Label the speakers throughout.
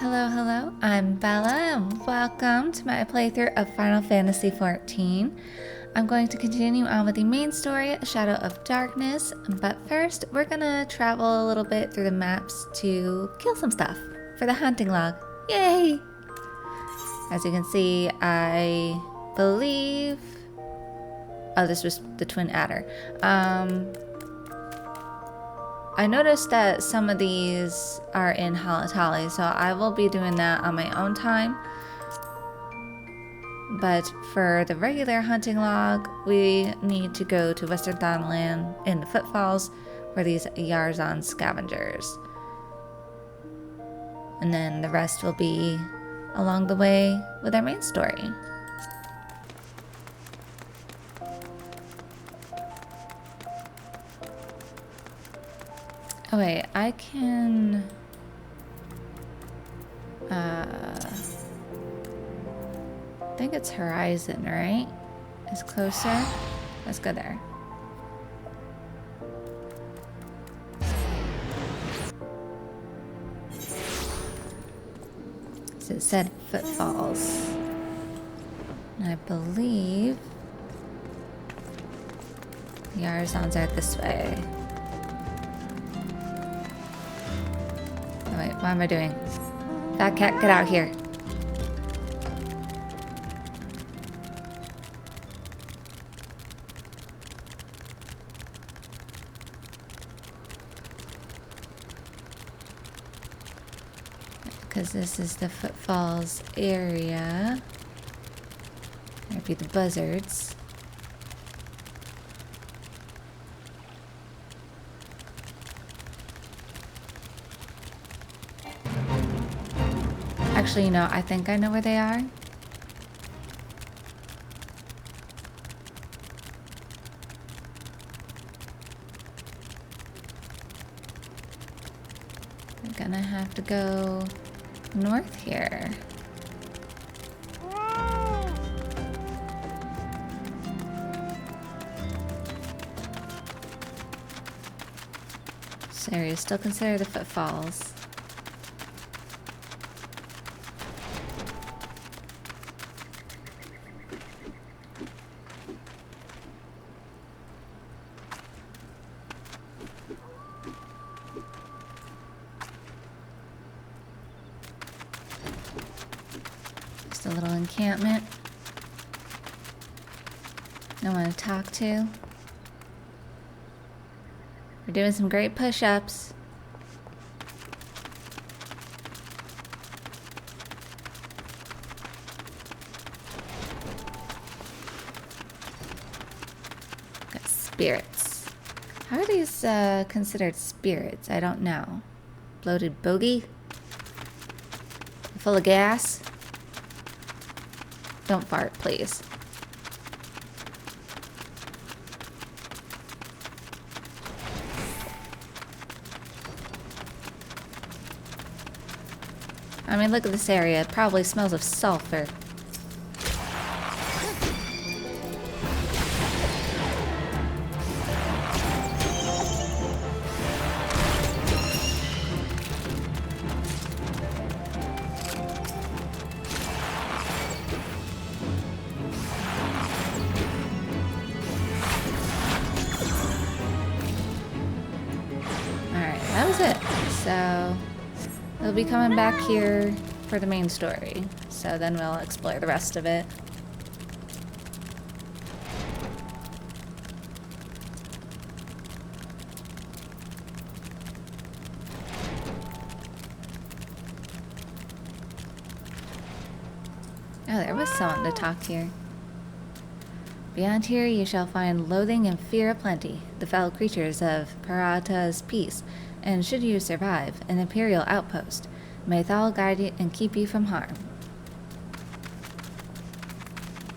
Speaker 1: Hello, hello, I'm Bella and welcome to my playthrough of Final Fantasy XIV. I'm going to continue on with the main story, Shadow of Darkness, but first we're gonna travel a little bit through the maps to kill some stuff for the hunting log. Yay! As you can see, I believe... Oh, this was the Twin Adder. I noticed that some of these are in Halatali, so I will be doing that on my own time. But for the regular hunting log, we need to go to Western Thanalan in the Footfalls for these Yarzan scavengers. And then the rest will be along the way with our main story. Oh wait, I can... I think it's Horizon, right? It's closer. Let's go there. So it said Footfalls. And I believe the Yarzans are this way. Oh wait, what am I doing? Fat cat, get out here. Because this is the Footfalls area. There'd be the buzzards. Actually, you know, I think I know where they are. We're gonna have to go north here. So you still consider the Footfalls. Just a little encampment. No one to talk to. We're doing some great push-ups. Got spirits. How are these considered spirits? I don't know. Bloated bogey? Full of gas? Don't fart, please. I mean, look at this area. It probably smells of sulfur. Alright, that was it. So... we'll be coming back here for the main story, so then we'll explore the rest of it. Oh, there was someone to talk here. Beyond here you shall find loathing and fear aplenty, the foul creatures of Parata's peace, and should you survive, an Imperial outpost. May Thal guide you and keep you from harm.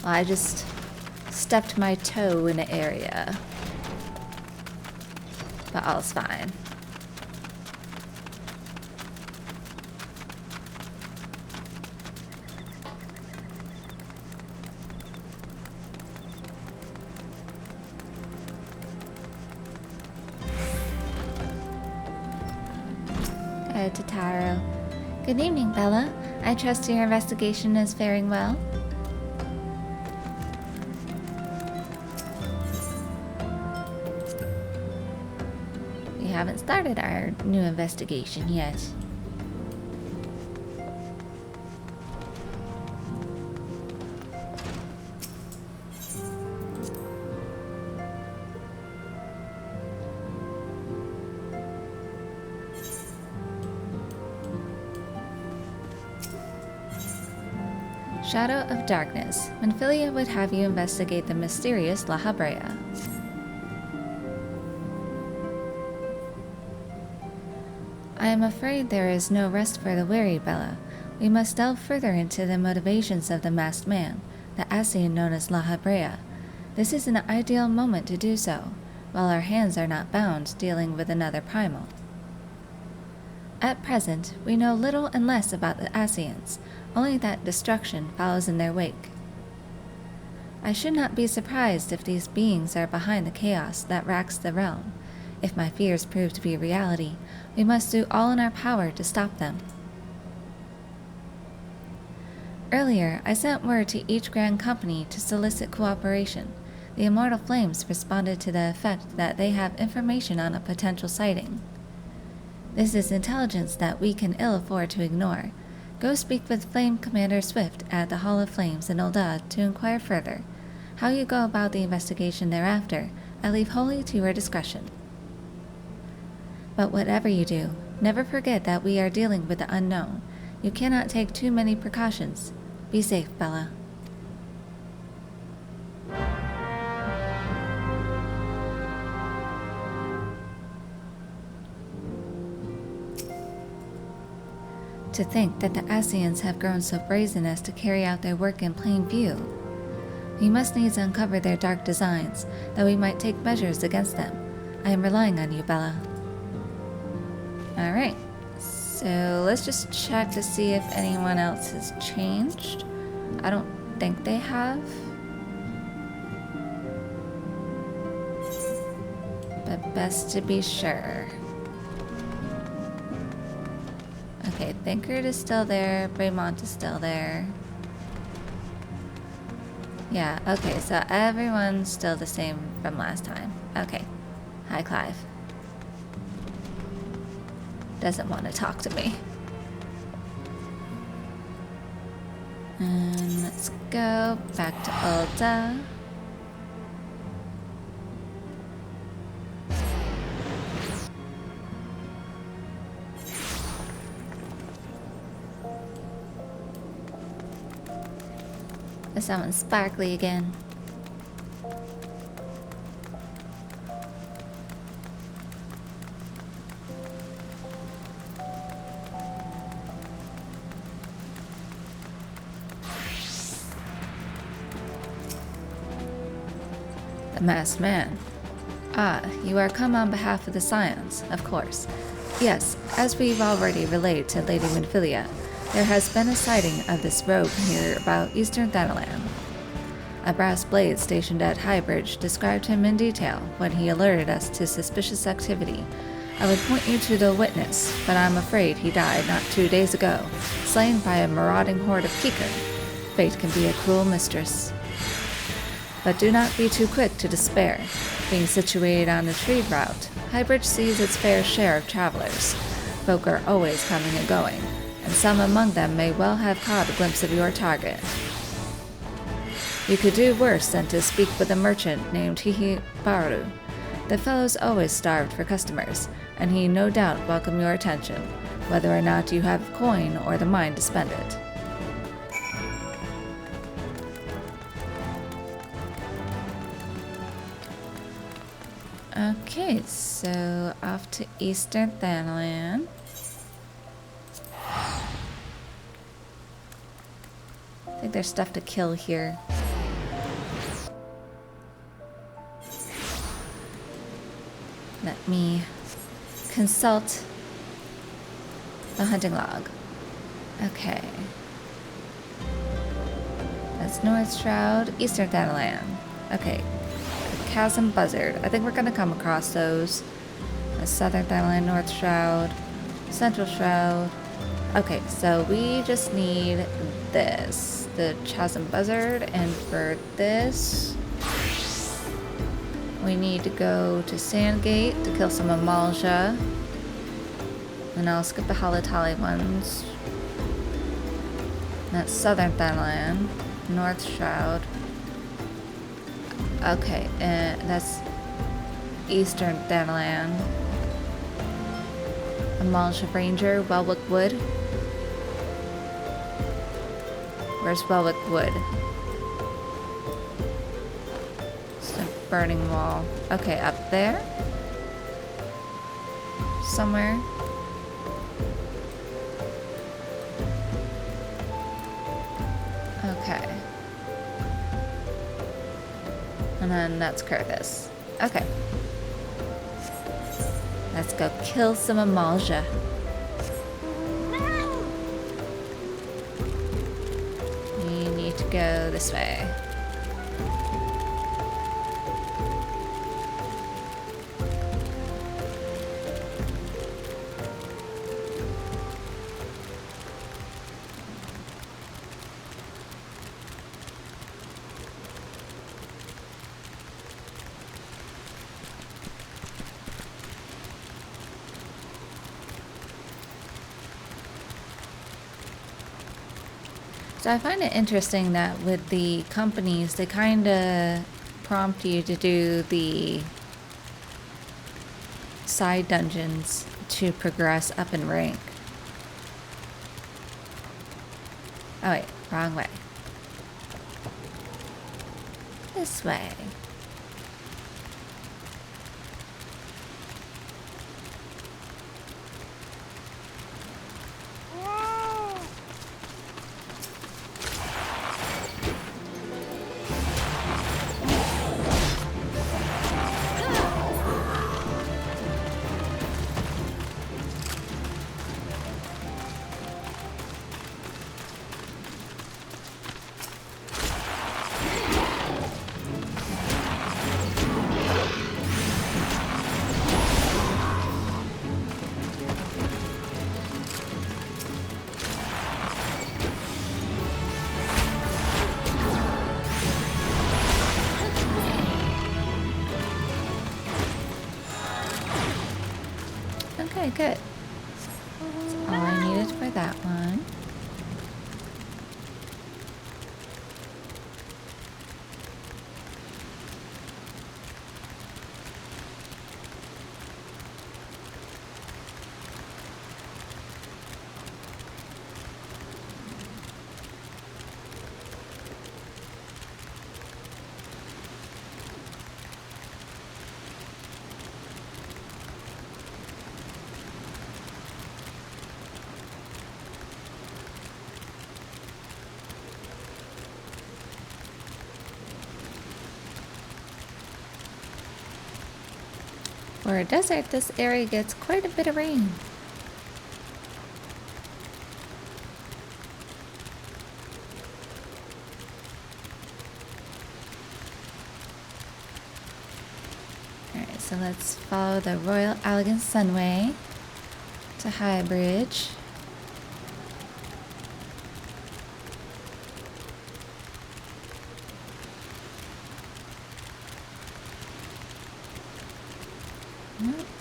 Speaker 1: Well, I just stepped my toe in an area. But all's fine. Tataro. Good evening, Bella. I trust your investigation is faring well. We haven't started our new investigation yet. Shadow of Darkness. Minfilia would have you investigate the mysterious La Habrea. I am afraid there is no rest for the weary, Bella. We must delve further into the motivations of the masked man, the Ascian known as La Habrea. This is an ideal moment to do so, while our hands are not bound dealing with another primal. At present, we know little and less about the Ascians, only that destruction follows in their wake. I should not be surprised if these beings are behind the chaos that racks the realm. If my fears prove to be reality, we must do all in our power to stop them. Earlier, I sent word to each Grand Company to solicit cooperation. The Immortal Flames responded to the effect that they have information on a potential sighting. This is intelligence that we can ill afford to ignore. Go speak with Flame Commander Swift at the Hall of Flames in Uldad to inquire further. How you go about the investigation thereafter, I leave wholly to your discretion. But whatever you do, never forget that we are dealing with the unknown. You cannot take too many precautions. Be safe, Bella. To think that the Ascians have grown so brazen as to carry out their work in plain view. We must needs uncover their dark designs, that we might take measures against them. I am relying on you, Bella. Alright, so let's just check to see if anyone else has changed. I don't think they have. But best to be sure. Okay, Thinkard is still there, Braymont is still there. Yeah, okay, so everyone's still the same from last time. Okay. Hi, Clive. Doesn't want to talk to me. And let's go back to Ulda. Someone's sparkly again. The masked man. Ah, you are come on behalf of the Scions, of course. Yes, as we've already relayed to Lady Minfilia, there has been a sighting of this rogue here about Eastern Thanalan. A brass blade stationed at Highbridge described him in detail when he alerted us to suspicious activity. I would point you to the witness, but I'm afraid he died not 2 days ago, slain by a marauding horde of Kikar. Fate can be a cruel mistress. But do not be too quick to despair. Being situated on a trade route, Highbridge sees its fair share of travelers. Folk are always coming and going, and some among them may well have caught a glimpse of your target. You could do worse than to speak with a merchant named Hihibaru. The fellow's always starved for customers, and he no doubt welcome your attention, whether or not you have coin or the mind to spend it. Okay, so off to Eastern Thanalan. I think there's stuff to kill here. Let me consult the hunting log. Okay. That's North Shroud, Eastern Thanalan. Okay. Chasm Buzzard. I think we're gonna come across those. Southern Thanalan, North Shroud, Central Shroud. Okay, so we just need this, the Chasm Buzzard, and for this, we need to go to Sandgate to kill some Amalja. And I'll skip the Halatali ones. That's Southern Thanalan, North Shroud. Okay, and that's Eastern Thanalan. Amalja Ranger, Welwick Wood. Where's Welwick Wood? It's a burning wall. Okay, up there? Somewhere. Okay. And then that's Kurthus. Okay. Let's go kill some Amalja. We need to go this way. So I find it interesting that with the companies, they kind of prompt you to do the side dungeons to progress up in rank. Oh wait, wrong way. This way. Okay, good. That's all I needed for that one. For a desert, this area gets quite a bit of rain. Alright, so let's follow the Royal Elegant Sunway to High Bridge.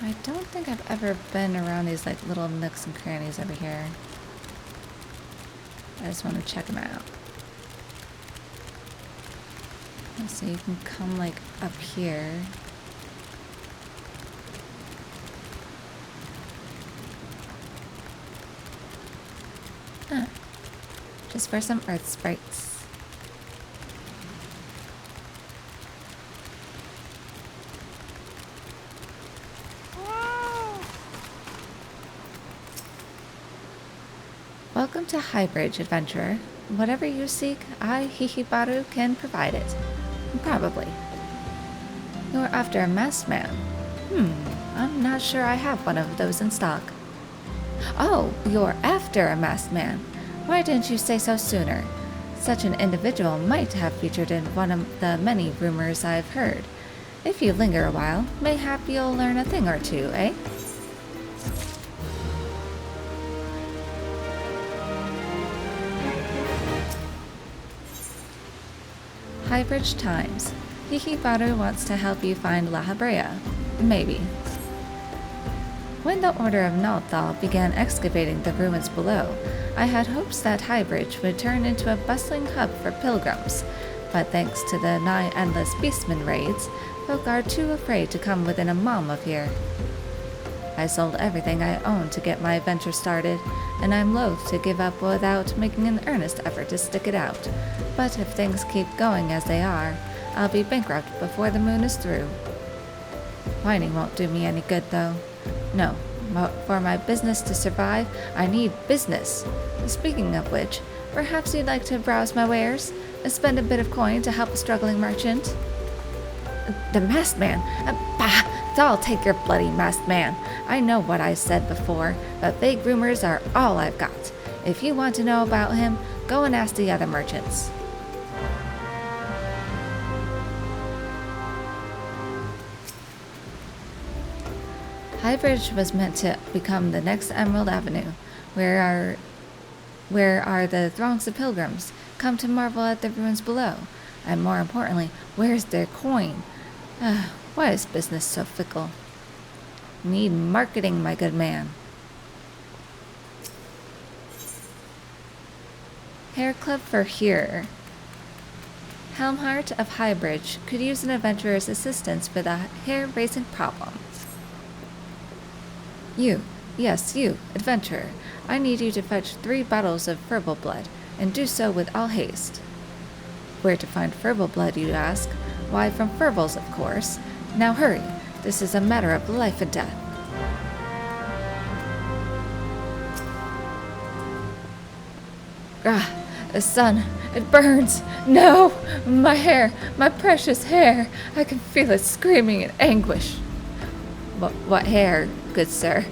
Speaker 1: I don't think I've ever been around these like little nooks and crannies over here. I just want to check them out. So you can come like up here. Huh. Just for some earth sprites. Welcome to Highbridge, adventurer. Whatever you seek, I, Hihibaru, can provide it. Probably. You're after a masked man. I'm not sure I have one of those in stock. Oh, you're after a masked man. Why didn't you say so sooner? Such an individual might have featured in one of the many rumors I've heard. If you linger a while, mayhap you'll learn a thing or two, eh? Highbridge Times. Kiki Baru wants to help you find La Habrea. Maybe. When the Order of Nalthal began excavating the ruins below, I had hopes that Highbridge would turn into a bustling hub for pilgrims, but thanks to the nigh endless beastman raids, folk are too afraid to come within a mile of here. I sold everything I owned to get my venture started, and I'm loath to give up without making an earnest effort to stick it out. But if things keep going as they are, I'll be bankrupt before the moon is through. Whining won't do me any good, though. No, for my business to survive, I need business. Speaking of which, perhaps you'd like to browse my wares and spend a bit of coin to help a struggling merchant? The masked man? Bah! I'll take your bloody masked man. I know what I said before, but vague rumors are all I've got. If you want to know about him, go and ask the other merchants. Highbridge was meant to become the next Emerald Avenue, where are the throngs of pilgrims come to marvel at the ruins below, and more importantly, where's their coin? Why is business so fickle? Need marketing, my good man. Hair Club for here. Helmhart of Highbridge could use an adventurer's assistance with a hair-raising problem. Yes, you, adventurer. I need you to fetch 3 bottles of furball blood, and do so with all haste. Where to find furball blood, you ask? Why, from furballs, of course. Now hurry, this is a matter of life and death. The sun, it burns. No, my hair, my precious hair. I can feel it screaming in anguish. What hair, good sir?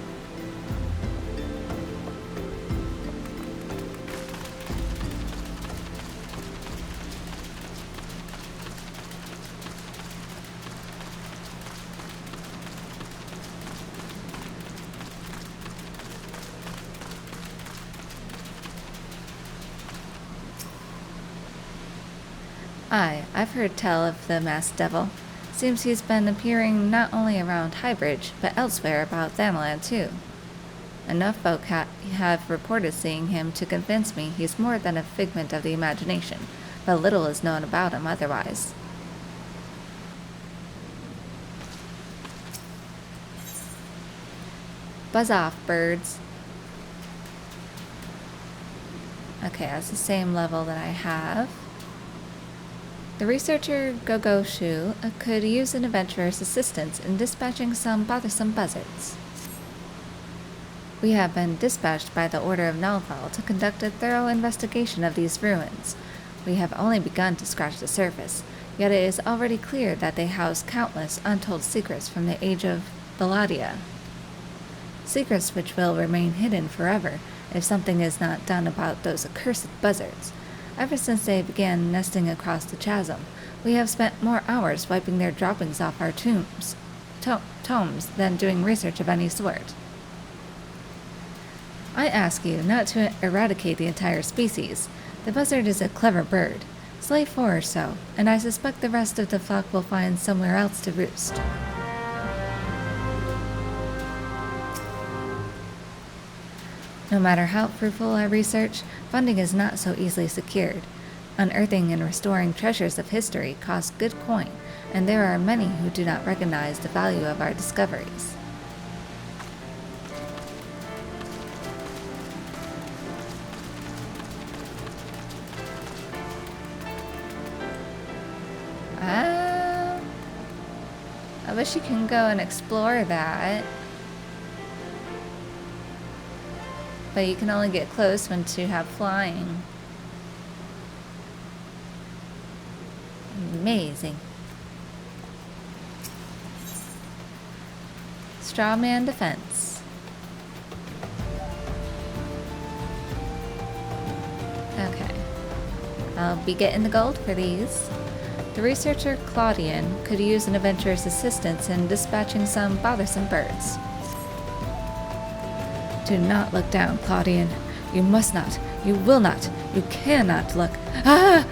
Speaker 1: I've heard tell of the masked devil. Seems he's been appearing not only around Highbridge, but elsewhere about Thanaland too. Enough folk have reported seeing him to convince me he's more than a figment of the imagination, but little is known about him otherwise. Buzz off, birds. Okay, that's the same level that I have. The researcher Gogoshu could use an adventurer's assistance in dispatching some bothersome buzzards. We have been dispatched by the Order of Nalthal to conduct a thorough investigation of these ruins. We have only begun to scratch the surface, yet it is already clear that they house countless untold secrets from the age of Belladia. Secrets which will remain hidden forever if something is not done about those accursed buzzards. Ever since they began nesting across the chasm, we have spent more hours wiping their droppings off our tomes than doing research of any sort. I ask you not to eradicate the entire species. The buzzard is a clever bird. Slay 4 or so, and I suspect the rest of the flock will find somewhere else to roost. No matter how fruitful our research, funding is not so easily secured. Unearthing and restoring treasures of history costs good coin, and there are many who do not recognize the value of our discoveries. I wish you can go and explore that. But you can only get close once you have flying. Amazing. Strawman defense. Okay. I'll be getting the gold for these. The researcher Claudian could use an adventurer's assistance in dispatching some bothersome birds. Do not look down, Claudian. You must not. You will not. You cannot look. Ah!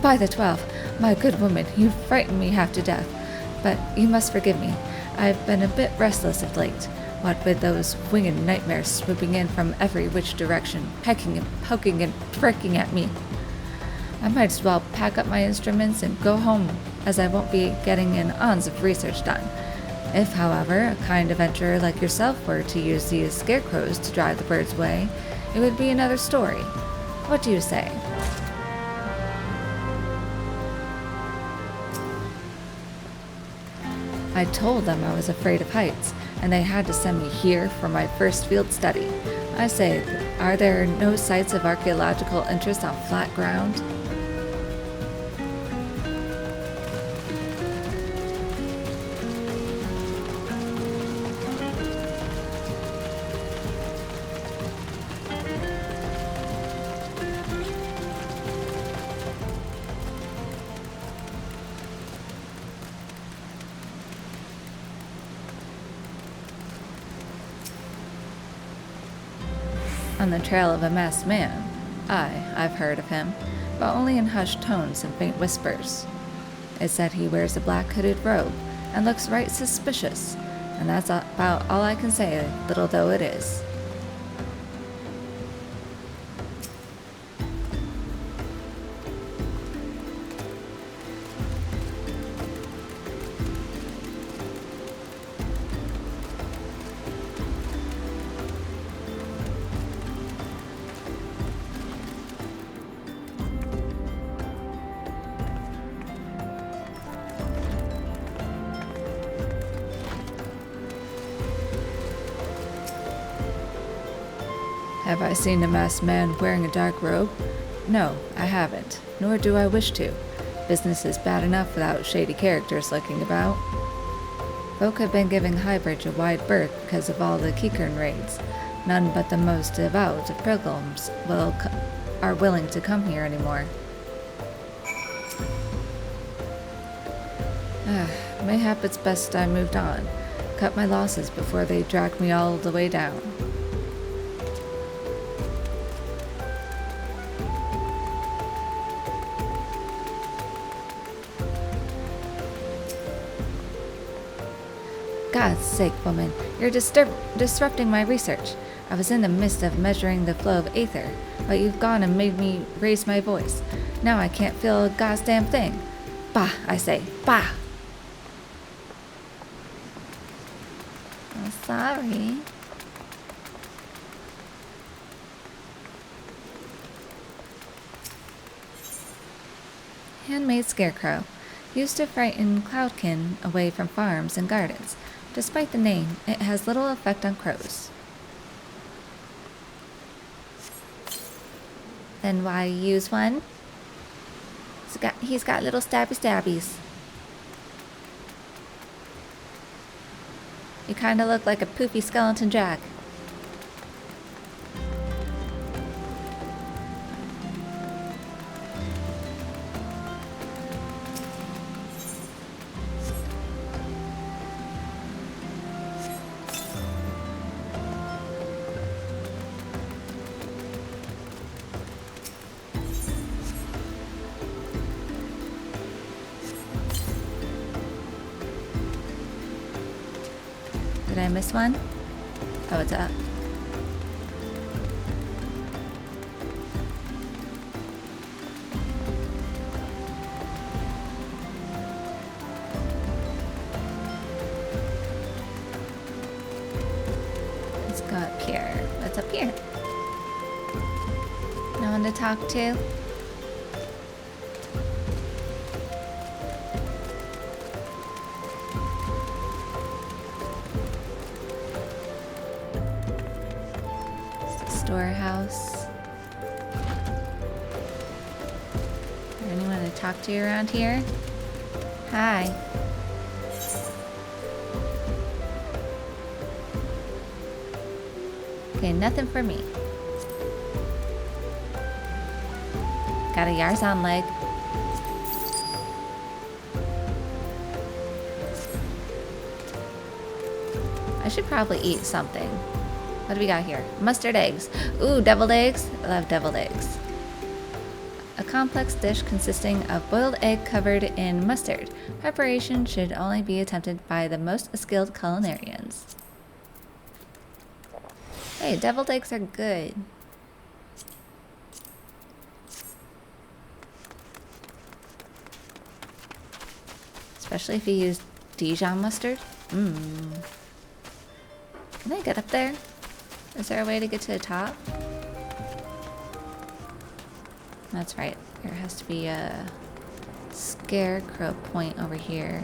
Speaker 1: By the 12, My good woman, you frightened me half to death. But you must forgive me. I've been a bit restless of late. What with those winged nightmares swooping in from every which direction, pecking and poking and pricking at me. I might as well pack up my instruments and go home, as I won't be getting an ounce of research done. If, however, a kind adventurer like yourself were to use these scarecrows to drive the birds away, it would be another story. What do you say? I told them I was afraid of heights, and they had to send me here for my first field study. I say, are there no sites of archaeological interest on flat ground? On the trail of a masked man. Aye, I've heard of him, but only in hushed tones and faint whispers. It's said he wears a black hooded robe and looks right suspicious, and that's about all I can say, little though it is. Have I seen a masked man wearing a dark robe? No, I haven't, nor do I wish to. Business is bad enough without shady characters lurking about. Folk have been giving Highbridge a wide berth because of all the Keekern raids. None but the most devout of pilgrims are willing to come here anymore. Mayhap it's best I moved on. Cut my losses before they drag me all the way down. God's sake, woman, you're disrupting my research. I was in the midst of measuring the flow of aether, but you've gone and made me raise my voice. Now I can't feel a goddamn thing. Bah, I say, bah! I'm sorry. Handmade scarecrow. Used to frighten cloudkin away from farms and gardens. Despite the name, it has little effect on crows. Then why use one? He's got little stabbies. You kinda look like a poofy skeleton jack. Did I miss one? Oh, it's up. Let's go up here. What's up here? No one to talk to? Storehouse. Is there anyone to talk to around here? Hi. Okay, nothing for me. Got a Yarzan leg. I should probably eat something. What do we got here? Mustard eggs. Ooh, deviled eggs. I love deviled eggs. a complex dish consisting of boiled egg covered in mustard. Preparation should only be attempted by the most skilled culinarians. Hey, deviled eggs are good. Especially if you use Dijon mustard. Mmm. Can I get up there? Is there a way to get to the top? That's right. There has to be a scarecrow point over here.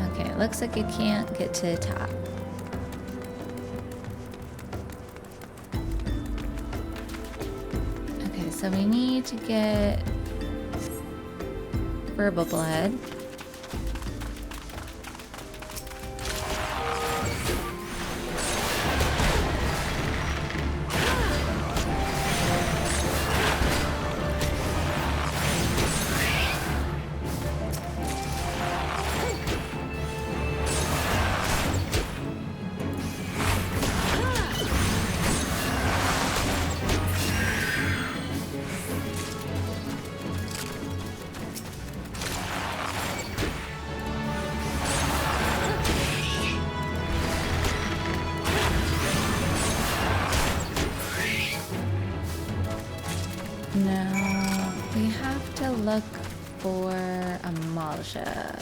Speaker 1: Okay, it looks like you can't get to the top. Okay, so we need to get verbal blood. No, we have to look for a Malja.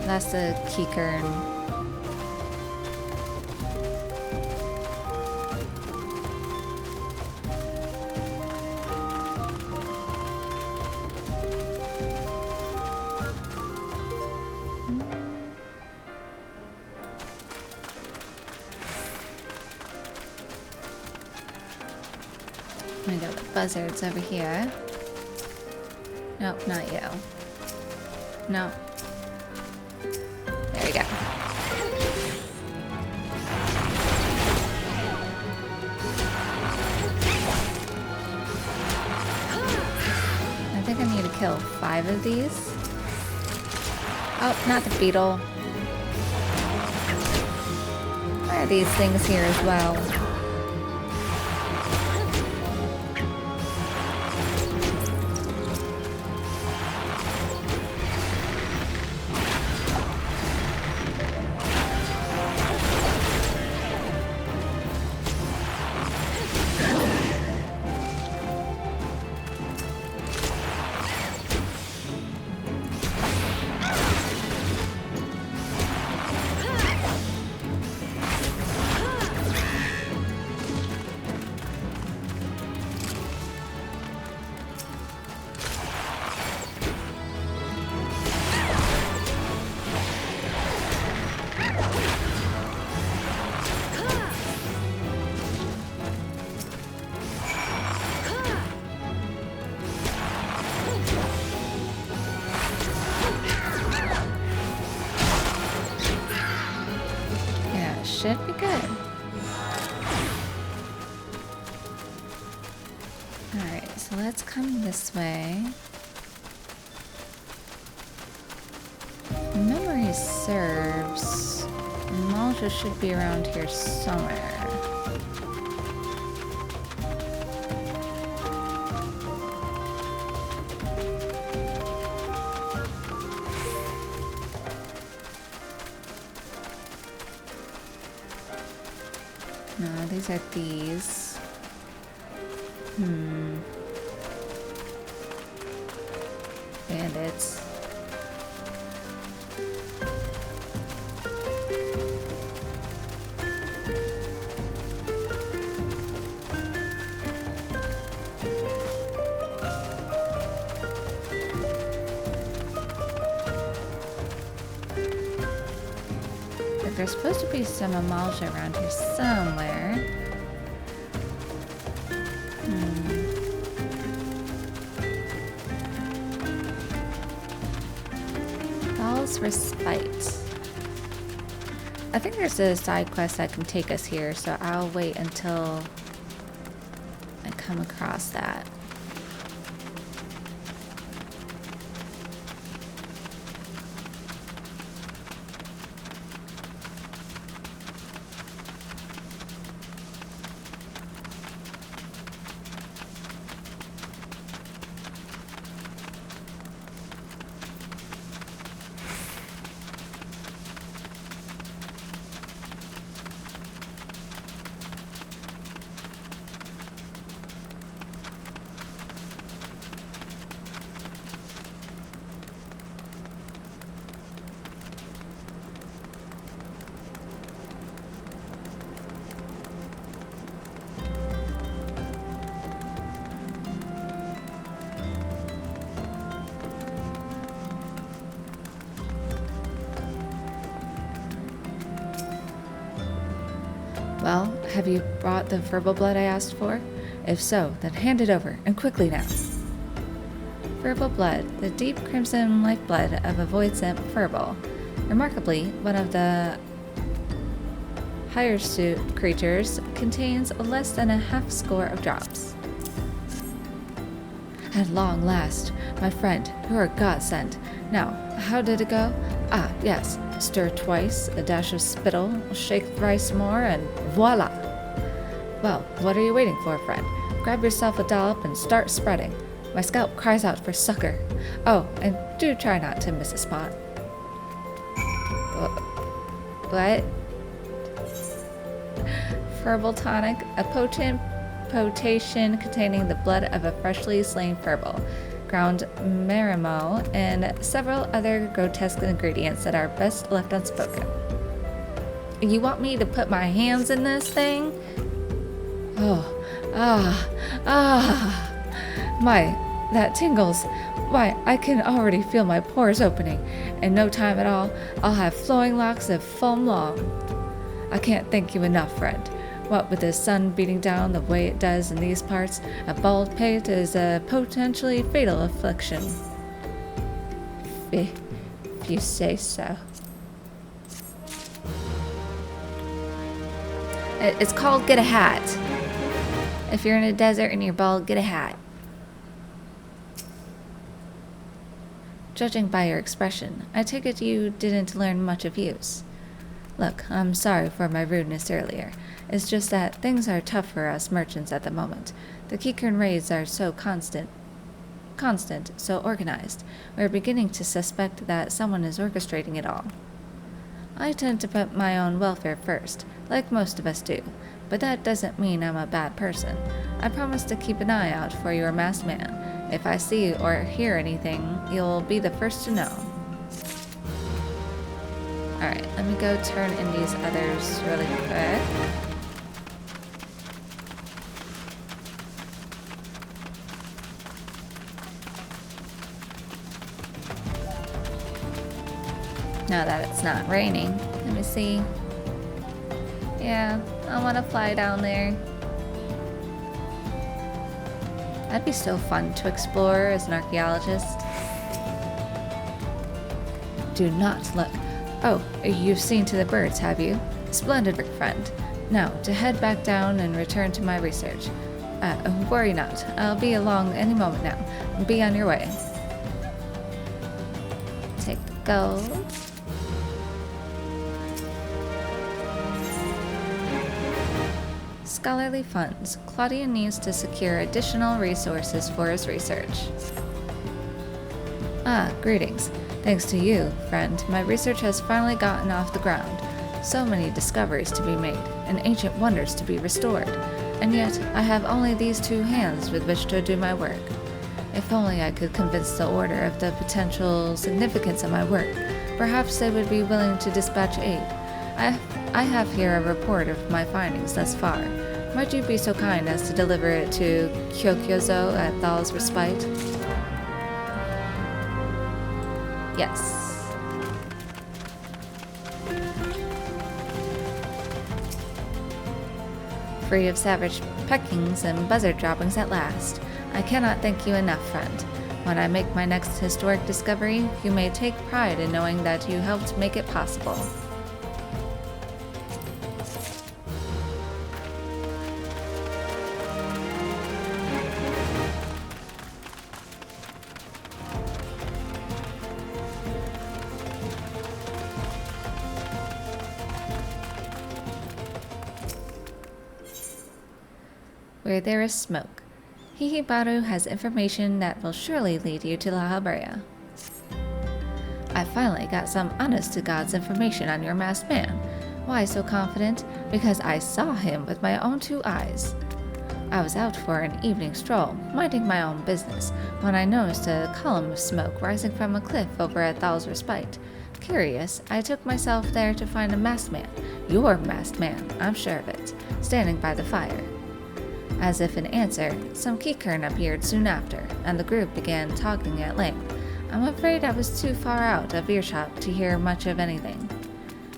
Speaker 1: That's the keycard. I'm gonna go with buzzards over here. Nope, not you. No. There we go. I think I need to kill 5 of these. Oh, not the beetle. Why are these things here as well? Should be good. Alright, so let's come this way. If memory serves, Malja should be around here somewhere. No, these are these. Bandits. There's supposed to be some Amalja around here somewhere. Ball's Respite. I think there's a side quest that can take us here, so I'll wait until I come across that. Well, have you brought the verbal blood I asked for? If so, then hand it over, and quickly now. Verbal blood, the deep crimson lifeblood of a void-sent furball. Remarkably, one of the higher suit creatures contains less than a half score of drops. At long last, my friend, you are a godsend. Now, how did it go? Ah, yes. Stir twice, a dash of spittle, shake thrice more, and voila! Well, what are you waiting for, friend? Grab yourself a dollop and start spreading. My scalp cries out for succor. Oh, and do try not to miss a spot. What? Furball tonic, a potent potation containing the blood of a freshly slain furball, ground marimo, and several other grotesque ingredients that are best left unspoken. You want me to put my hands in this thing? My, that tingles. Why, I can already feel my pores opening. In no time at all, I'll have flowing locks of foam long. I can't thank you enough, friend. What with the sun beating down the way it does in these parts, a bald pate is a potentially fatal affliction. If you say so. It's called get a hat. If you're in a desert and you're bald, get a hat. Judging by your expression, I take it you didn't learn much of use. Look, I'm sorry for my rudeness earlier. It's just that things are tough for us merchants at the moment. The Kikern raids are so constant, so organized. We're beginning to suspect that someone is orchestrating it all. I tend to put my own welfare first, like most of us do, but that doesn't mean I'm a bad person. I promise to keep an eye out for your masked man. If I see or hear anything, you'll be the first to know. Alright, let me go turn in these others really quick. Now that it's not raining, let me see. Yeah, I want to fly down there. That'd be so fun to explore as an archaeologist. Do not look. Oh, you've seen to the birds, have you? Splendid work, friend. Now, to head back down and return to my research. Worry not. I'll be along any moment now. Be on your way. Take the gold. Scholarly funds. Claudian needs to secure additional resources for his research. Ah, greetings. Thanks to you, friend, my research has finally gotten off the ground. So many discoveries to be made, and ancient wonders to be restored. And yet, I have only these two hands with which to do my work. If only I could convince the Order of the potential significance of my work, perhaps they would be willing to dispatch aid. I have here a report of my findings thus far. Might you be so kind as to deliver it to Kyokyozo at Thal's Respite? Yes. Free of savage peckings and buzzard droppings at last. I cannot thank you enough, friend. When I make my next historic discovery, you may take pride in knowing that you helped make it possible. Where there is smoke. Hihibaru has information that will surely lead you to La Habrea. I finally got some honest-to-God's information on your masked man. Why so confident? Because I saw him with my own two eyes. I was out for an evening stroll, minding my own business, when I noticed a column of smoke rising from a cliff over at Thal's Respite. Curious, I took myself there to find a masked man, your masked man, I'm sure of it, standing by the fire. As if in answer, some Kikern appeared soon after, and the group began talking at length. I'm afraid I was too far out of earshot to hear much of anything.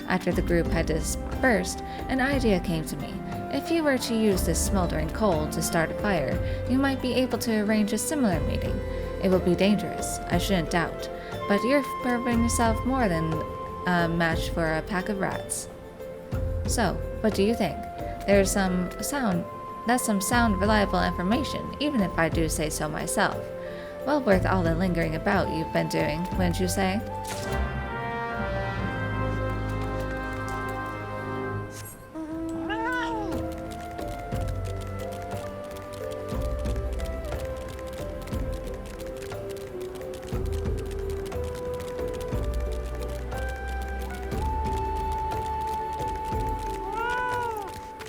Speaker 1: After the group had dispersed, an idea came to me. If you were to use this smoldering coal to start a fire, you might be able to arrange a similar meeting. It will be dangerous, I shouldn't doubt, but you're proving yourself more than a match for a pack of rats. So, what do you think? That's some sound, reliable information, even if I do say so myself. Well worth all the lingering about you've been doing, wouldn't you say?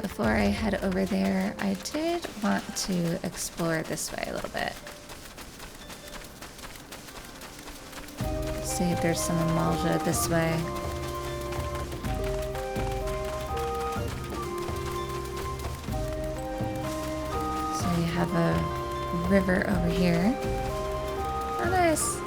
Speaker 1: Before I head over there, I did want to explore this way a little bit. See if there's some Amalja this way. So you have a river over here. Oh, nice.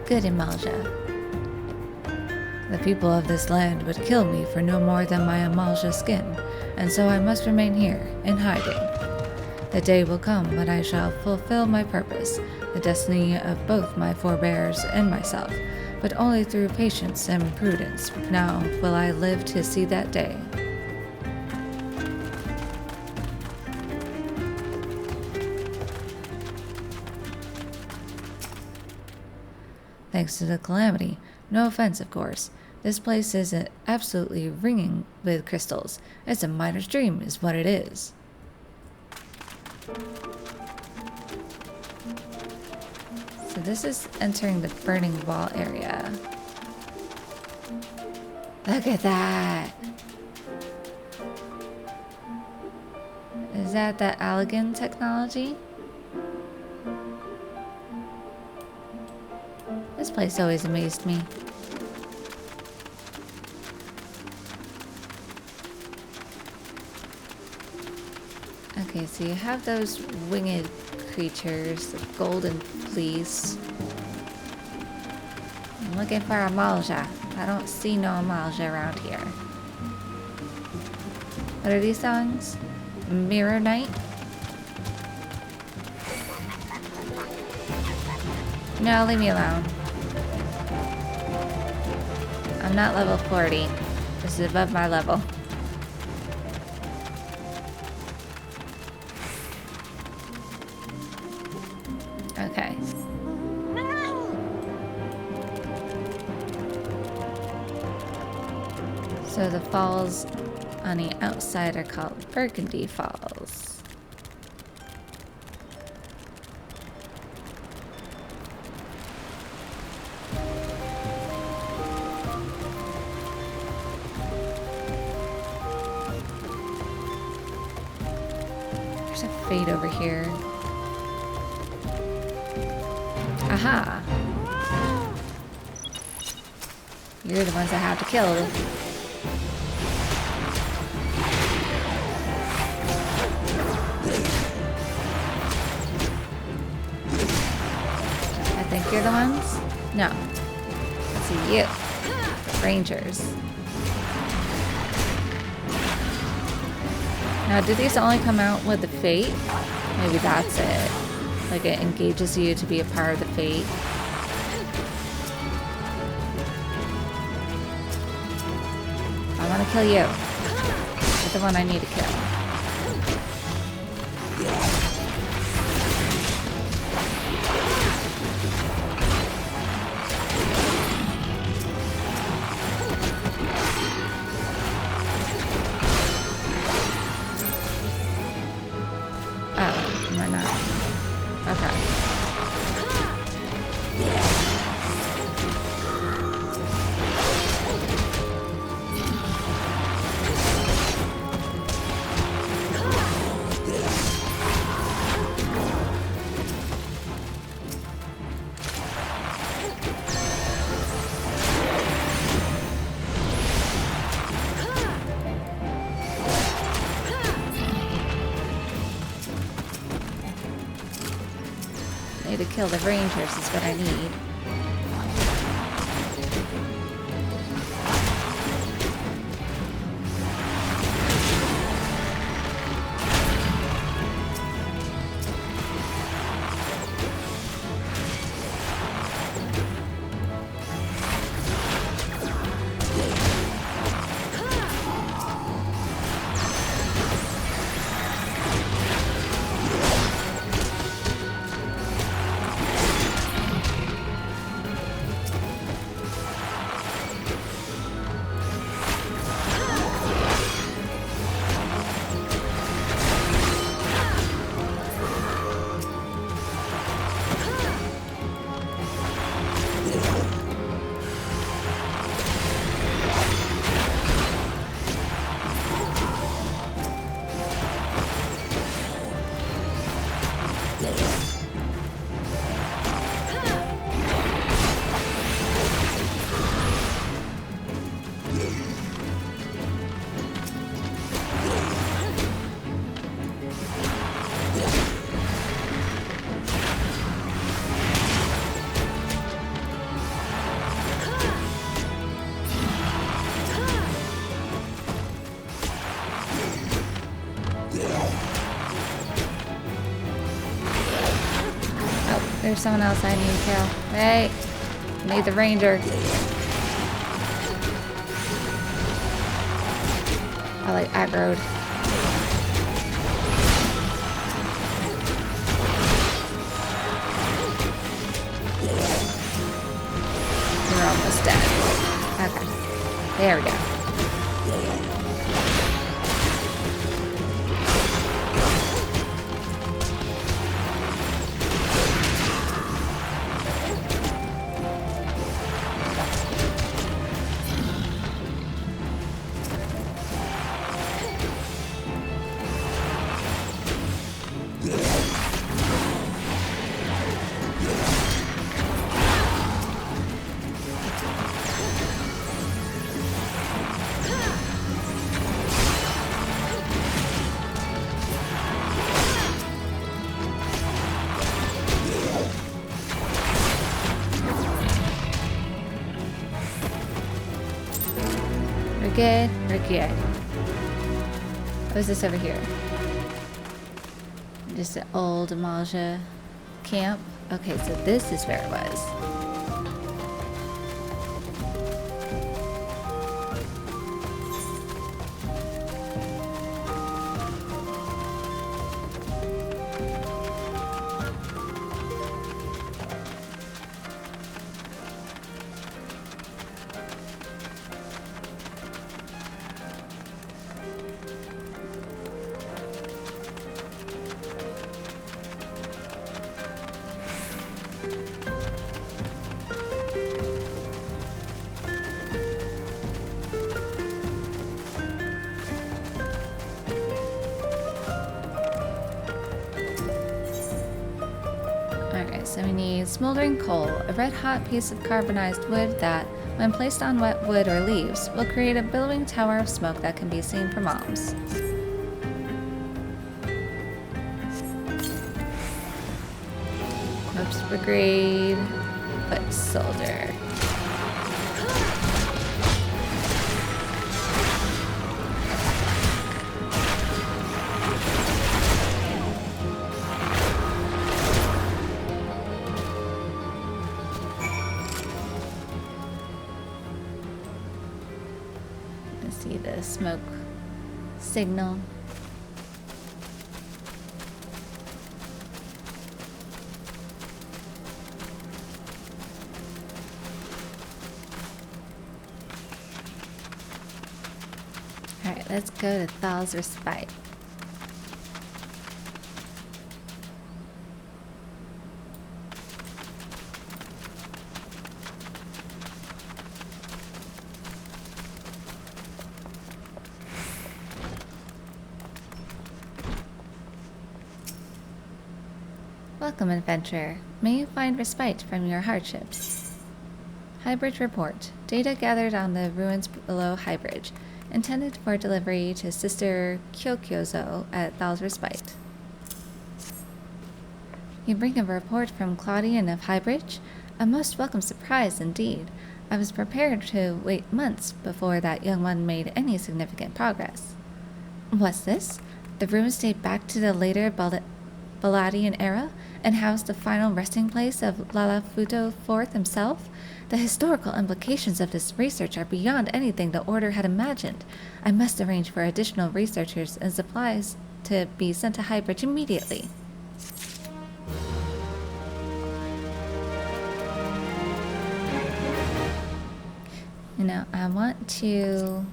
Speaker 1: Good Amalja. The people of this land would kill me for no more than my Amalja skin, and so I must remain here, in hiding. The day will come when I shall fulfill my purpose, the destiny of both my forebears and myself, but only through patience and prudence. Now will I live to see that day. Thanks to the calamity. No offense, of course. This place is absolutely ringing with crystals. It's a miner's dream, is what it is. So this is entering the burning wall area. Look at that! Is that the Allegan technology? This place always amazed me. Okay, so you have those winged creatures, the golden fleece. I'm looking for Amalja. I don't see no Amalja around here. What are these songs? Mirror Knight? No, leave me alone. I'm not level 40. This is above my level. Okay. So the falls on the outside are called Burgundy Falls. Fade over here. Aha! You're the ones I have to kill. I think you're the ones? No. It's you. Rangers. Now, do these only come out with the fate? Maybe that's it. Like it engages you to be a part of the fate. I want to kill you. You're the one I need to kill. need to kill the rangers is what I need. There's someone else I need to kill. Hey! I need the ranger. I like aggroed. You're almost dead. Okay. There we go. Good, we're good. What is this over here? Just an old Malja camp. Okay, so this is where it was. So we need smoldering coal, a red-hot piece of carbonized wood that, when placed on wet wood or leaves, will create a billowing tower of smoke that can be seen from Alms. Corpse Brigade, foot soldier. See the smoke signal. Alright, let's go to Thal's Respite. Welcome, adventurer. May you find respite from your hardships. Highbridge Report. Data gathered on the ruins below Highbridge, intended for delivery to Sister Kyokyozo at Thal's Respite. You bring a report from Claudian of Highbridge? A most welcome surprise indeed. I was prepared to wait months before that young one made any significant progress. What's this? The ruins date back to the later Balladian era and housed the final resting place of Lalafuto IV himself? The historical implications of this research are beyond anything the Order had imagined. I must arrange for additional researchers and supplies to be sent to Highbridge immediately. You know, I want to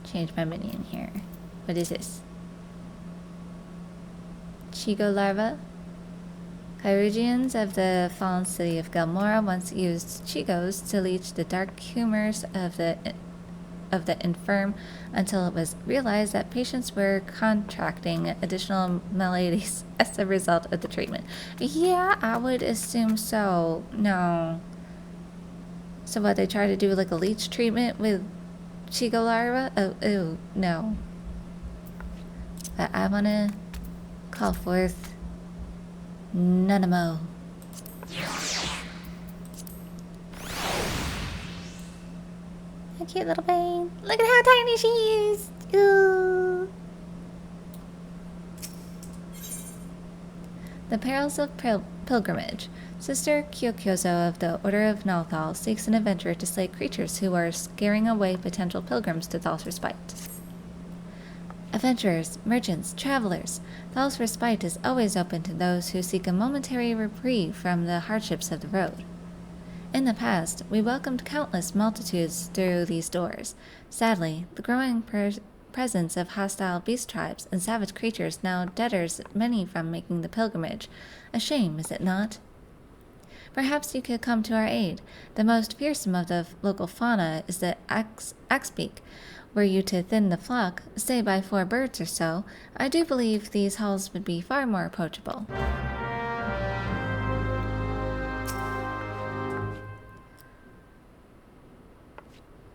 Speaker 1: change my minion here. What is this? Chigo larva? Kyrugians of the fallen city of Gelmora once used Chigos to leech the dark humors of the infirm until it was realized that patients were contracting additional maladies as a result of the treatment. Yeah, I would assume so. No. So what, they try to do like a leech treatment with Chigo larva? Oh, ew, no. But I want to call forth Nanamo. A cute little bane. Look at how tiny she is. Ooh. The Perils of Pilgrimage. Sister Kyokyozo of the Order of Nalthal seeks an adventurer to slay creatures who are scaring away potential pilgrims to Thal's Respite. Adventurers, merchants, travelers. Thal's Respite is always open to those who seek a momentary reprieve from the hardships of the road. In the past, we welcomed countless multitudes through these doors. Sadly, the growing presence of hostile beast tribes and savage creatures now deters many from making the pilgrimage. A shame, is it not? Perhaps you could come to our aid. The most fearsome of the local fauna is the axbeak. Were you to thin the flock, say by 4 birds or so, I do believe these halls would be far more approachable.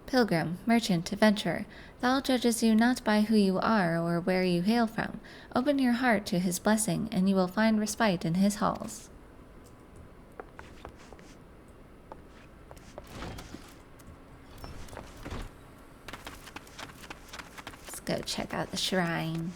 Speaker 1: Pilgrim, merchant, adventurer, Thal judges you not by who you are or where you hail from. Open your heart to his blessing, and you will find respite in his halls. Go check out the shrine.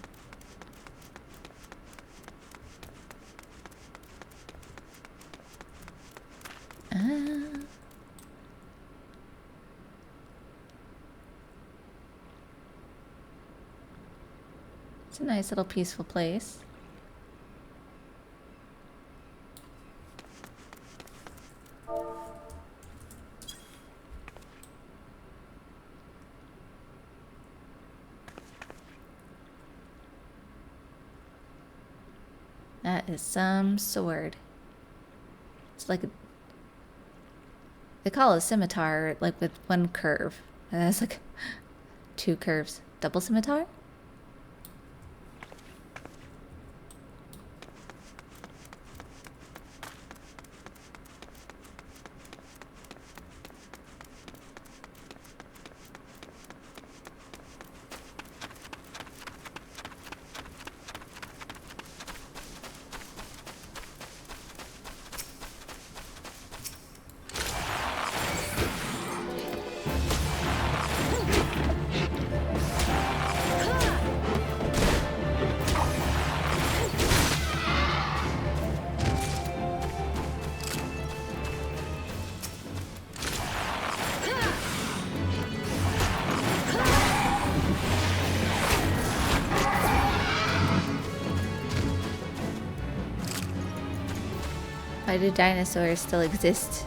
Speaker 1: It's a nice little peaceful place. That is some sword. It's like a... They call it a scimitar, like with one curve. And that's like 2 curves. Double scimitar? Why do dinosaurs still exist?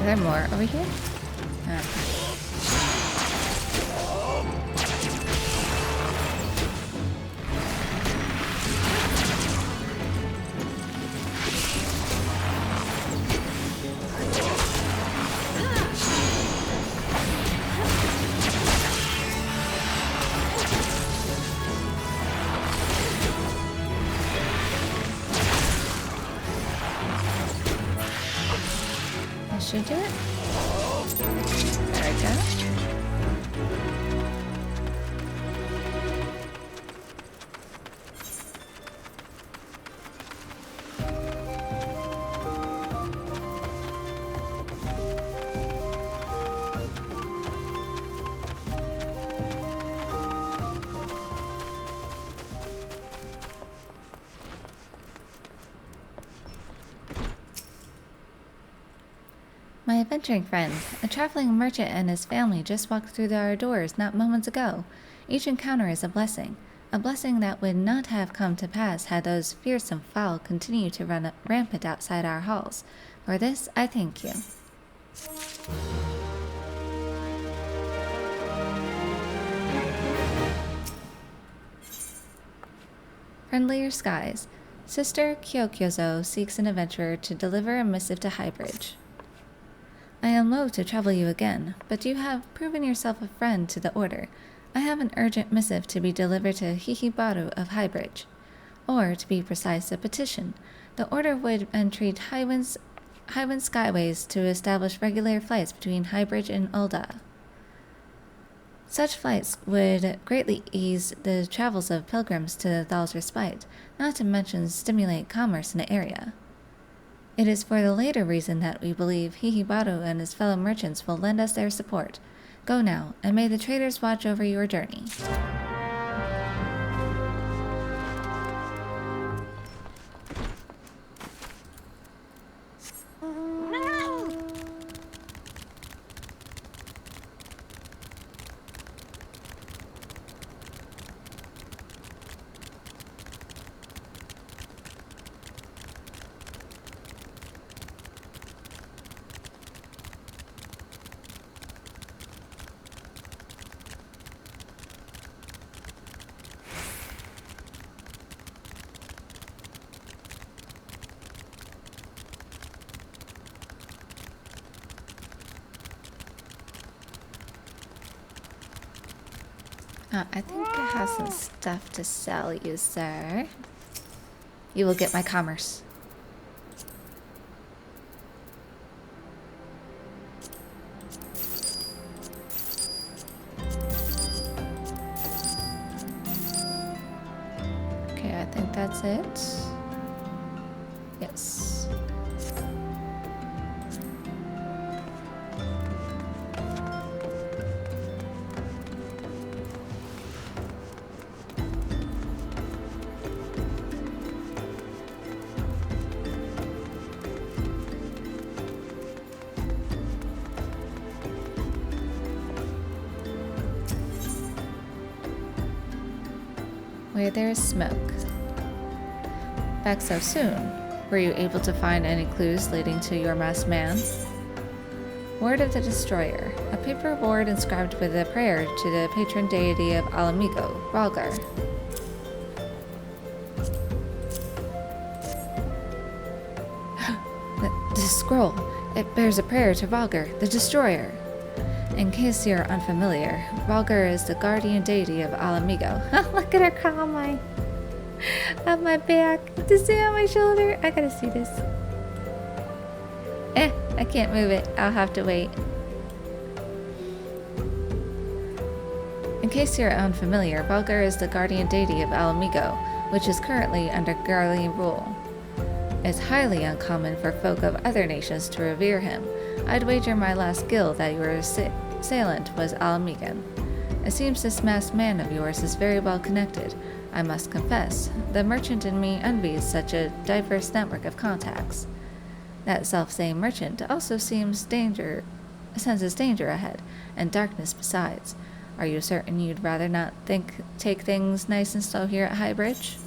Speaker 1: there more over here? Should do it. There we go. My adventuring friend, a traveling merchant and his family just walked through our doors not moments ago. Each encounter is a blessing that would not have come to pass had those fearsome fowl continued to run rampant outside our halls. For this, I thank you. Friendlier skies. Sister Kyokyozo seeks an adventurer to deliver a missive to Highbridge. I am loath to trouble you again, but you have proven yourself a friend to the Order. I have an urgent missive to be delivered to Hihibaru of Highbridge. Or, to be precise, a petition. The Order would entreat Highwind Skyways to establish regular flights between Highbridge and Ul'dah. Such flights would greatly ease the travels of pilgrims to the Thal's Respite, not to mention stimulate commerce in the area. It is for the later reason that we believe Hihibaru and his fellow merchants will lend us their support. Go now, and may the traders watch over your journey. I think I have some stuff to sell you, sir. You will get my commerce. Okay, I think that's it. Yes. Where there is smoke. Back so soon. Were you able to find any clues leading to your masked man? Word of the Destroyer. A paper board inscribed with a prayer to the patron deity of Alamigo, Ralgar. The scroll. It bears a prayer to Ralgar, the Destroyer. In case you're unfamiliar, Ralgar is the guardian deity of Alamigo. Look at her crawl on my back. To see on my shoulder. I gotta see this. I can't move it. I'll have to wait. In case you're unfamiliar, Ralgar is the guardian deity of Alamigo, which is currently under Garlean rule. It's highly uncommon for folk of other nations to revere him. I'd wager my last guild that your assailant was Alamigan. It seems this masked man of yours is very well connected. I must confess, the merchant in me envies such a diverse network of contacts. That self-same merchant also senses danger ahead, and darkness besides. Are you certain you'd rather not take things nice and slow here at Highbridge?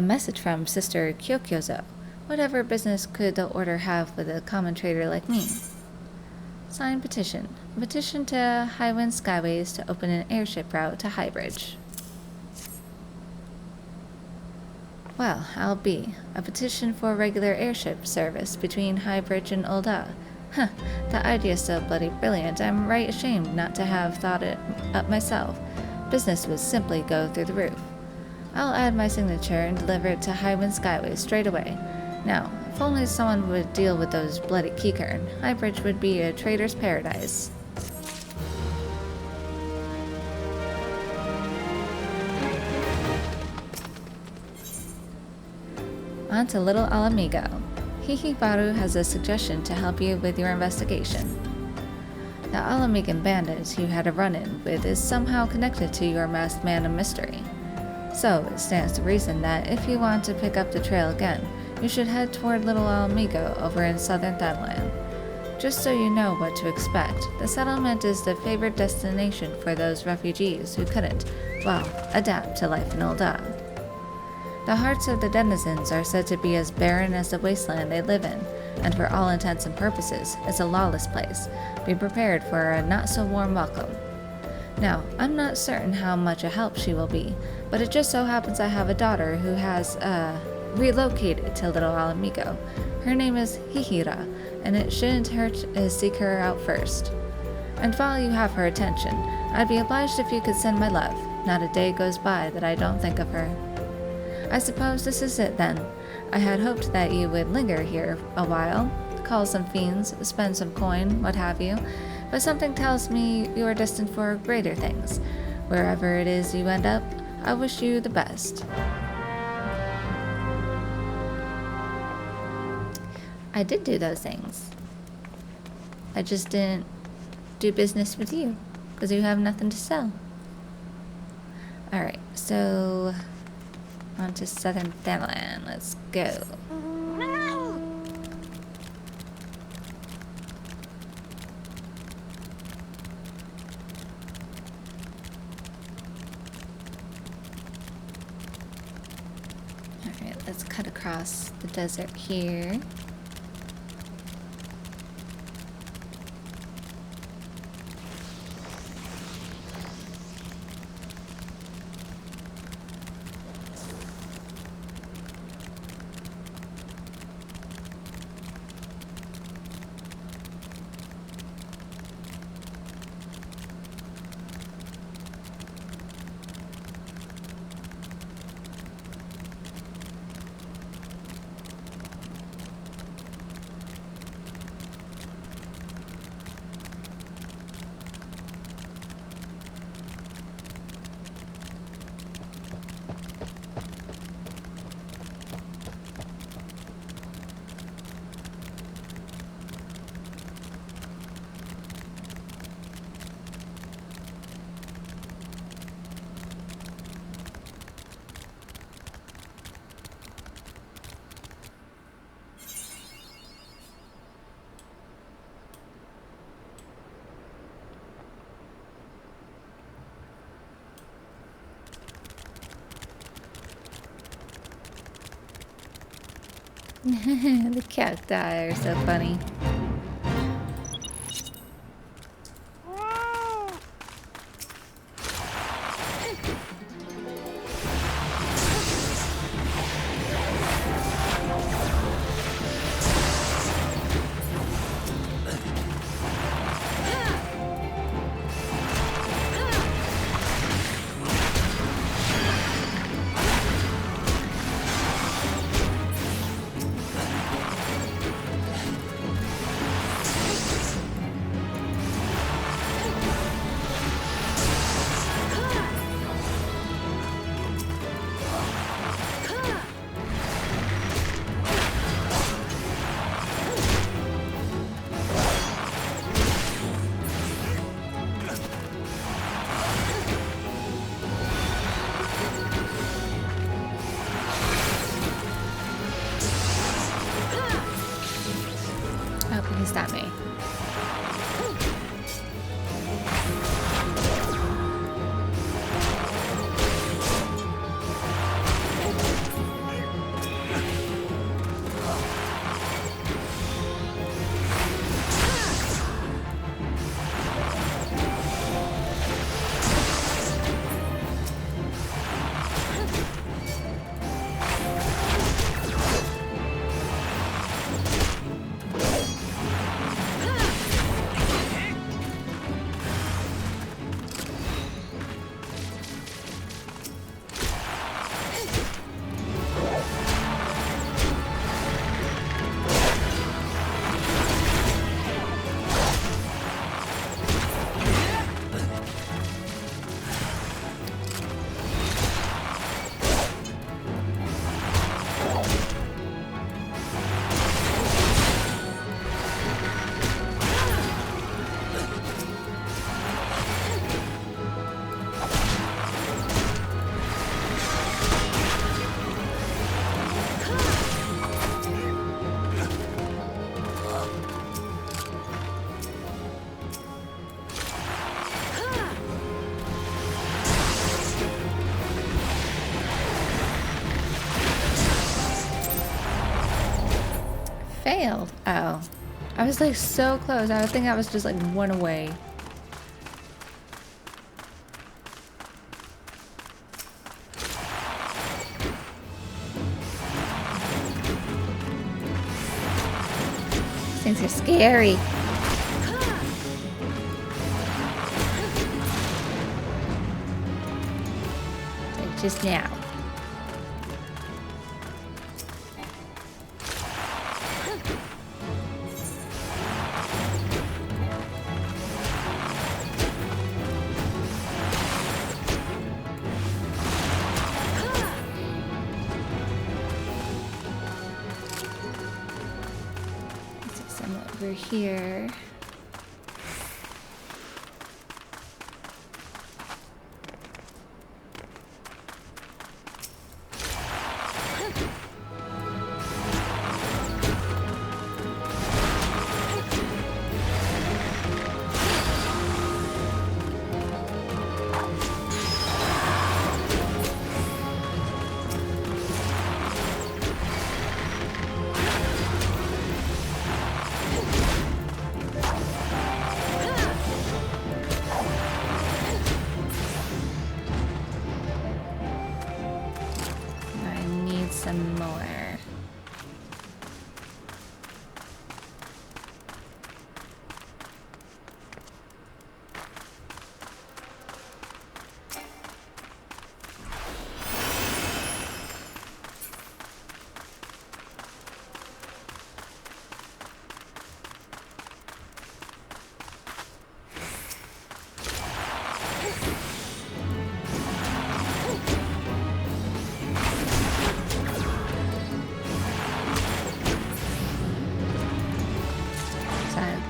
Speaker 1: A message from Sister Kyokyozo. Whatever business could the order have with a common trader like me? Signed petition. A petition to Highwind Skyways to open an airship route to Highbridge. Well, I'll be. A petition for regular airship service between Highbridge and Ul'dah. Huh, the idea's so bloody brilliant, I'm right ashamed not to have thought it up myself. Business would simply go through the roof. I'll add my signature and deliver it to Highwind Skyways straight away. Now, if only someone would deal with those bloody Keycurn, Highbridge would be a trader's paradise. On to Little Alamigo. Hihibaru has a suggestion to help you with your investigation. The Alamigan bandit you had a run-in with is somehow connected to your masked man of mystery. So, it stands to reason that if you want to pick up the trail again, you should head toward Little Alamigo over in southern Thunland. Just so you know what to expect, the settlement is the favored destination for those refugees who couldn't, well, adapt to life in Ul'dah. The hearts of the denizens are said to be as barren as the wasteland they live in, and for all intents and purposes, it's a lawless place. Be prepared for a not-so-warm welcome. Now, I'm not certain how much a help she will be, but it just so happens I have a daughter who has, relocated to Little Alamigo. Her name is Hihira, and it shouldn't hurt to seek her out first. And while you have her attention, I'd be obliged if you could send my love. Not a day goes by that I don't think of her. I suppose this is it then. I had hoped that you would linger here a while, call some fiends, spend some coin, what have you, but something tells me you are destined for greater things. Wherever it is you end up, I wish you the best. I did do those things. I just didn't do business with you, because you have nothing to sell. Alright, so on to southern Thailand. Let's go. Alright, let's cut across the desert here. The cacti are so funny. failed. Oh. I was like so close. I would think I was just like one away. These things are scary. Like just now. Over here. Some more.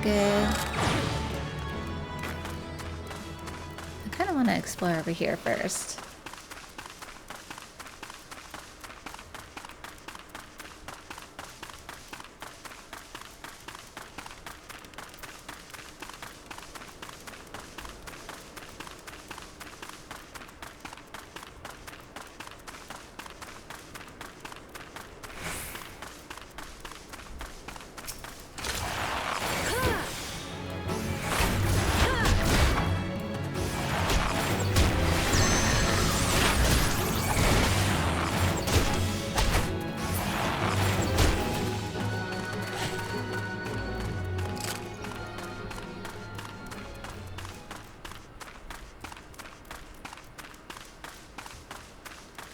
Speaker 1: Good. I kind of want to explore over here first.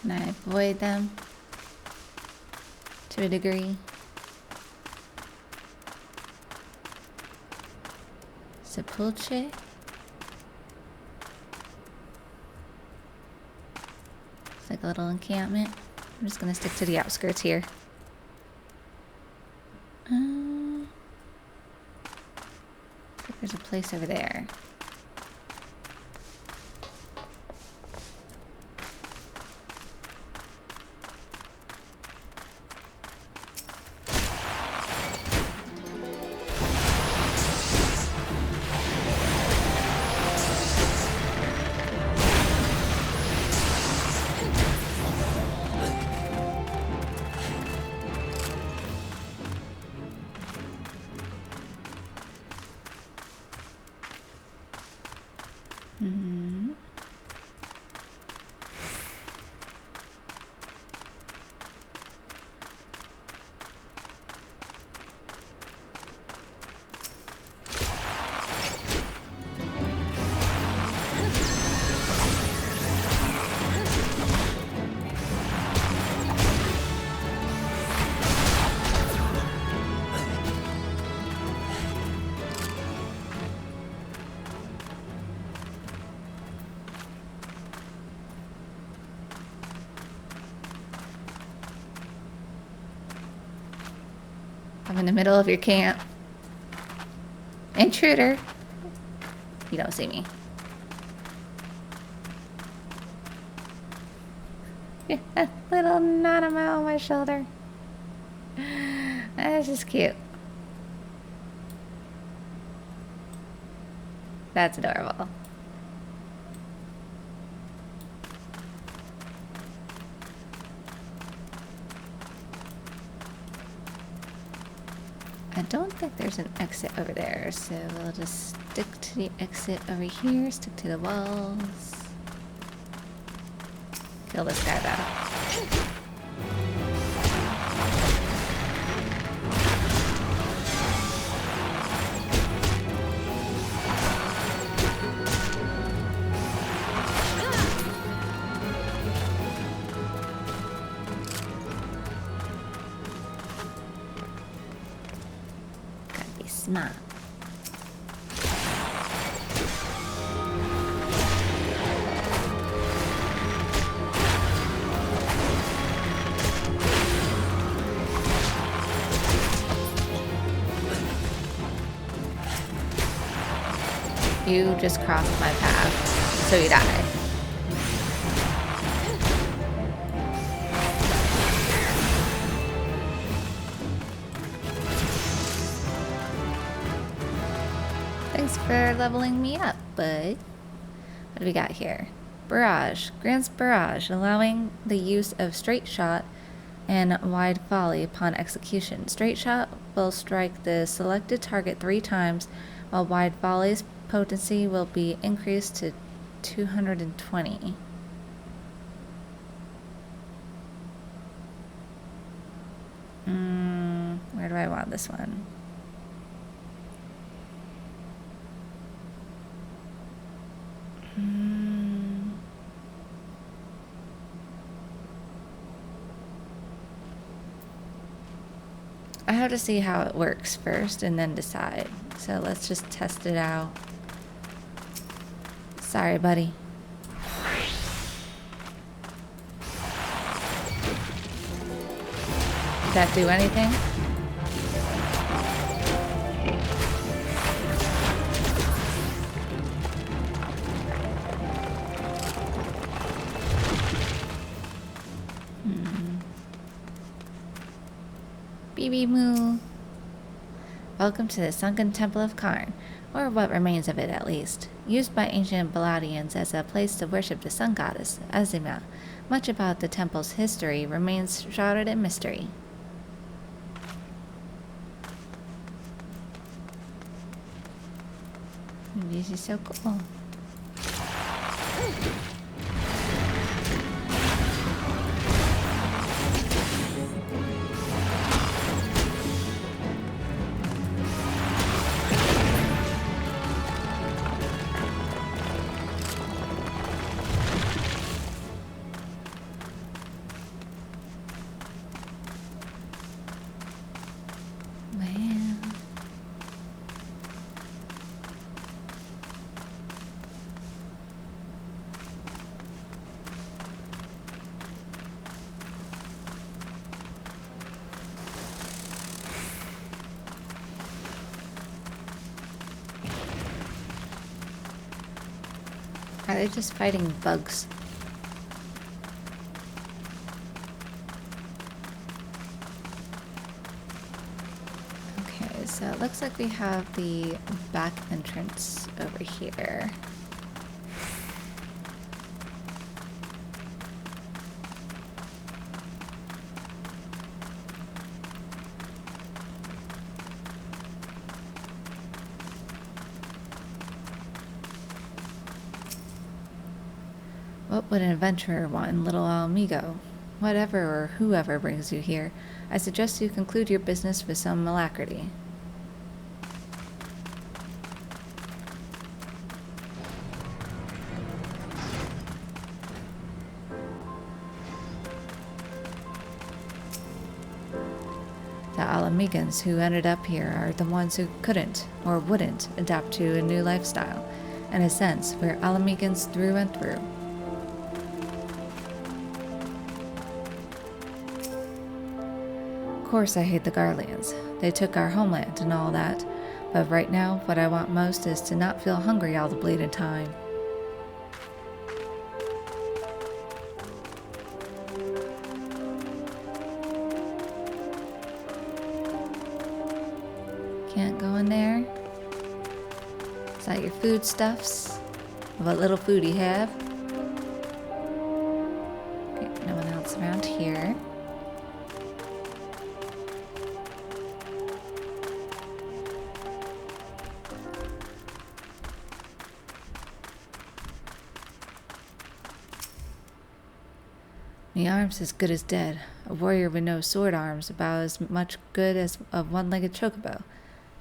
Speaker 1: Can I avoid them to a degree? Sepulche? It's like a little encampment. I'm just gonna stick to the outskirts here. Looks like there's a place over there. I'm in the middle of your camp. Intruder. You don't see me. Yeah, a little Nanama on my shoulder. That's just cute. That's adorable. don't think there's an exit over there, so we'll just stick to the exit over here, stick to the walls. Kill this guy though. Smart. You just crossed my path, so you die. Thanks for leveling me up, bud. What do we got here? Barrage. Grants barrage, allowing the use of straight shot and wide volley upon execution. Straight shot will strike the selected target 3 times, while wide volley's potency will be increased to 220. Where do I want this one? I have to see how it works first and then decide. So let's just test it out. Sorry, buddy. Did that do anything? Moo. Welcome to the Sunken Temple of Karn, or what remains of it at least, used by ancient Baladians as a place to worship the sun goddess, Azima. Much about the temple's history remains shrouded in mystery. This is so cool. Are they just fighting bugs? Okay, so it looks like we have the back entrance over here. What would an adventurer want in Little Amigo? Whatever or whoever brings you here, I suggest you conclude your business with some alacrity. The Alamegans who ended up here are the ones who couldn't or wouldn't adapt to a new lifestyle. In a sense, we're Alamegans through and through. Of course I hate the Garleans. They took our homeland and all that, but right now what I want most is to not feel hungry all the bleeding time. Can't go in there? Is that your foodstuffs? What little food you have? Okay, no one else around here. Me arms as good as dead. A warrior with no sword arms about as much good as a one-legged chocobo.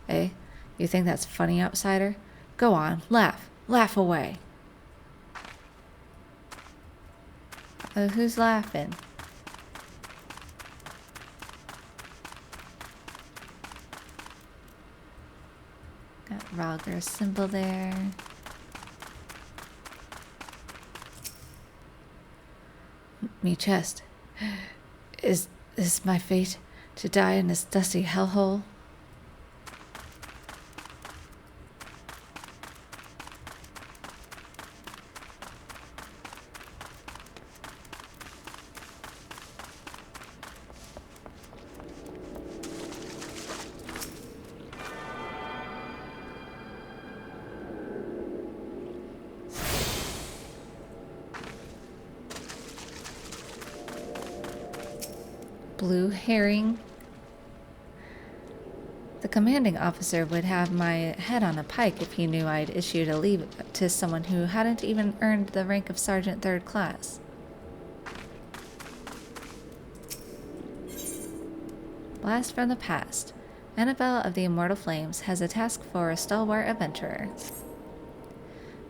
Speaker 1: Eh? You think that's funny, outsider? Go on, laugh. Laugh away. Who's laughing? Got Ralger's symbol there. Me chest. Is this my fate? To die in this dusty hellhole? Blue herring. The commanding officer would have my head on a pike if he knew I'd issued a leave to someone who hadn't even earned the rank of Sergeant 3rd Class. Blast from the past. Annabelle of the Immortal Flames has a task for a stalwart adventurer.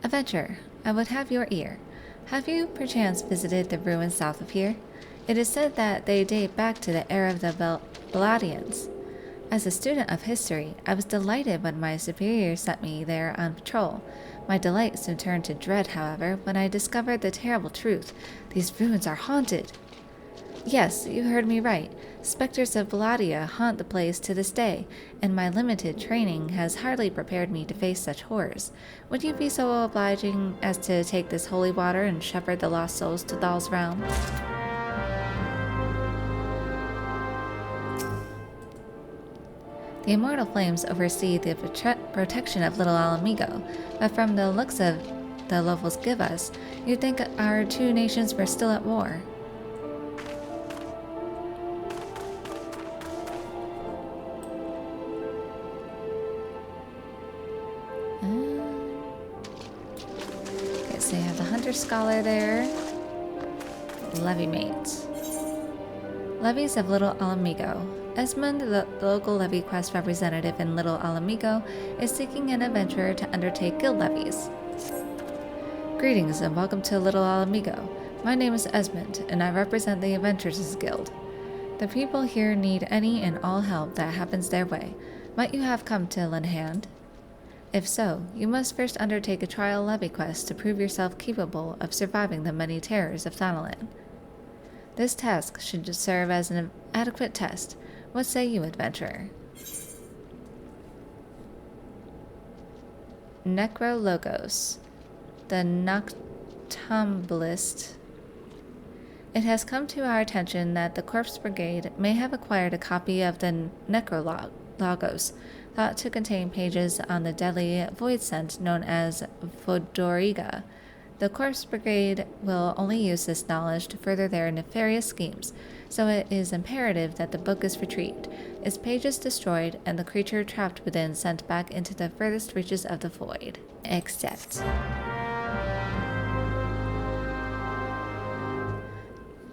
Speaker 1: Adventurer, I would have your ear. Have you perchance visited the ruins south of here? It is said that they date back to the era of the Baladians. As a student of history, I was delighted when my superior sent me there on patrol. My delight soon turned to dread, however, when I discovered the terrible truth. These ruins are haunted. Yes, you heard me right. Specters of Baladia haunt the place to this day, and my limited training has hardly prepared me to face such horrors. Would you be so obliging as to take this holy water and shepherd the lost souls to Thal's realm? The Immortal Flames oversee the protection of Little Alamigo, but from the looks of the levels give us, you'd think our two nations were still at war. Okay, so you have the Hunter Scholar there. Levy Mate. Levies of Little Alamigo. Esmond, the local levy quest representative in Little Alamigo, is seeking an adventurer to undertake guild levies. Greetings and welcome to Little Alamigo. My name is Esmond, and I represent the Adventurers Guild. The people here need any and all help that happens their way. Might you have come to lend a hand? If so, you must first undertake a trial levy quest to prove yourself capable of surviving the many terrors of Thanalan. This task should serve as an adequate test. What say you, adventurer? Necrologos, the Noctambulist. It has come to our attention that the Corpse Brigade may have acquired a copy of the Necrologos, thought to contain pages on the deadly void scent known as Vodoriga. The Corpse Brigade will only use this knowledge to further their nefarious schemes, so it is imperative that the book is retrieved, its pages destroyed, and the creature trapped within sent back into the furthest reaches of the void. Except...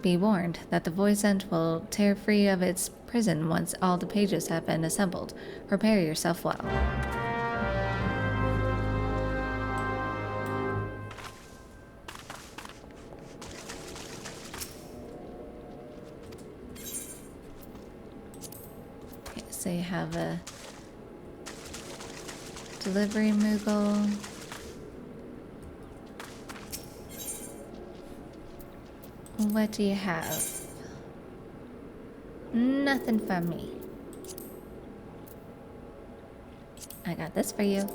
Speaker 1: Be warned that the void scent will tear free of its prison once all the pages have been assembled. Prepare yourself well. So you have a delivery Moogle. What do you have? Nothing from me. I got this for you.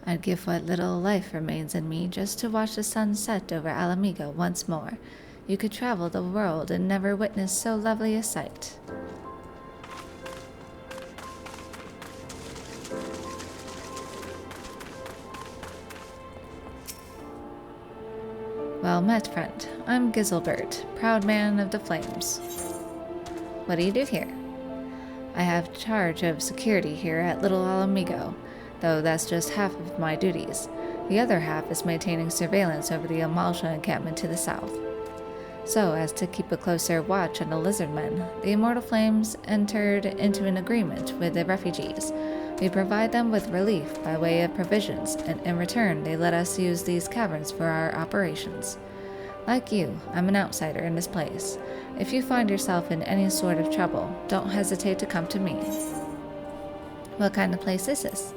Speaker 1: I'd give what little life remains in me just to watch the sun set over Alamigo once more. You could travel the world and never witness so lovely a sight. Well met, friend. I'm Gizelbert, proud man of the Flames. What do you do here? I have charge of security here at Little Alamigo. though that's just half of my duties. The other half is maintaining surveillance over the Amalsha encampment to the south. So as to keep a closer watch on the lizardmen, the Immortal Flames entered into an agreement with the refugees. We provide them with relief by way of provisions, and in return they let us use these caverns for our operations. Like you, I'm an outsider in this place. If you find yourself in any sort of trouble, don't hesitate to come to me. What kind of place is this?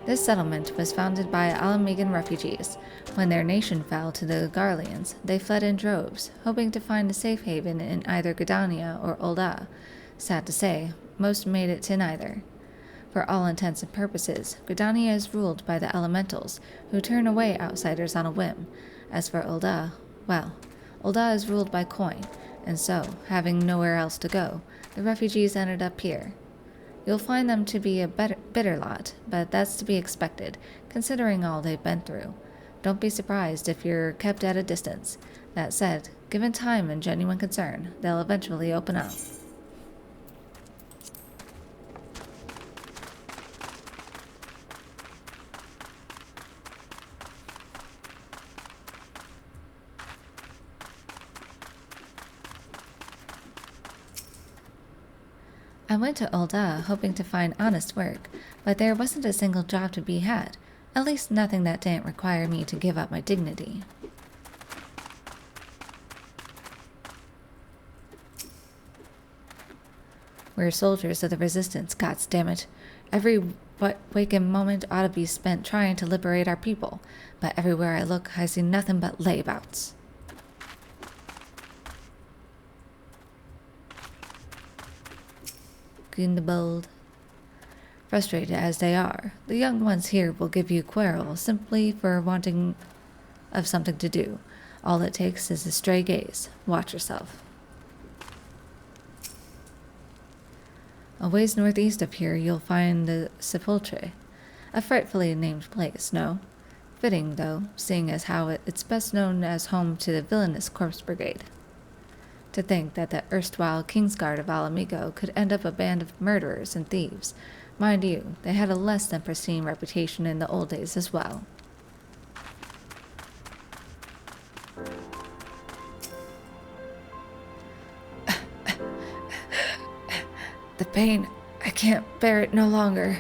Speaker 1: This settlement was founded by Alamegan refugees. When their nation fell to the Garleans, they fled in droves, hoping to find a safe haven in either Gridania or Ul'dah. Sad to say, most made it to neither. For all intents and purposes, Gridania is ruled by the elementals, who turn away outsiders on a whim. As for Ul'dah, well, Ul'dah is ruled by coin, and so, having nowhere else to go, the refugees ended up here. You'll find them to be a bitter lot, but that's to be expected, considering all they've been through. Don't be surprised if you're kept at a distance. That said, given time and genuine concern, they'll eventually open up. I went to Ul'dah hoping to find honest work, but there wasn't a single job to be had, at least nothing that didn't require me to give up my dignity. We're soldiers of the Resistance, goddammit. Every waking moment ought to be spent trying to liberate our people, but everywhere I look I see nothing but layabouts. Gundebold. Frustrated as they are, the young ones here will give you quarrel simply for wanting of something to do. All it takes is a stray gaze. Watch yourself. A ways northeast of here you'll find the Sepulchre, a frightfully named place, no? Fitting, though, seeing as how it's best known as home to the villainous Corpse Brigade. To think that the erstwhile Kingsguard of Alamigo could end up a band of murderers and thieves. Mind you, they had a less than pristine reputation in the old days as well. The pain, I can't bear it no longer.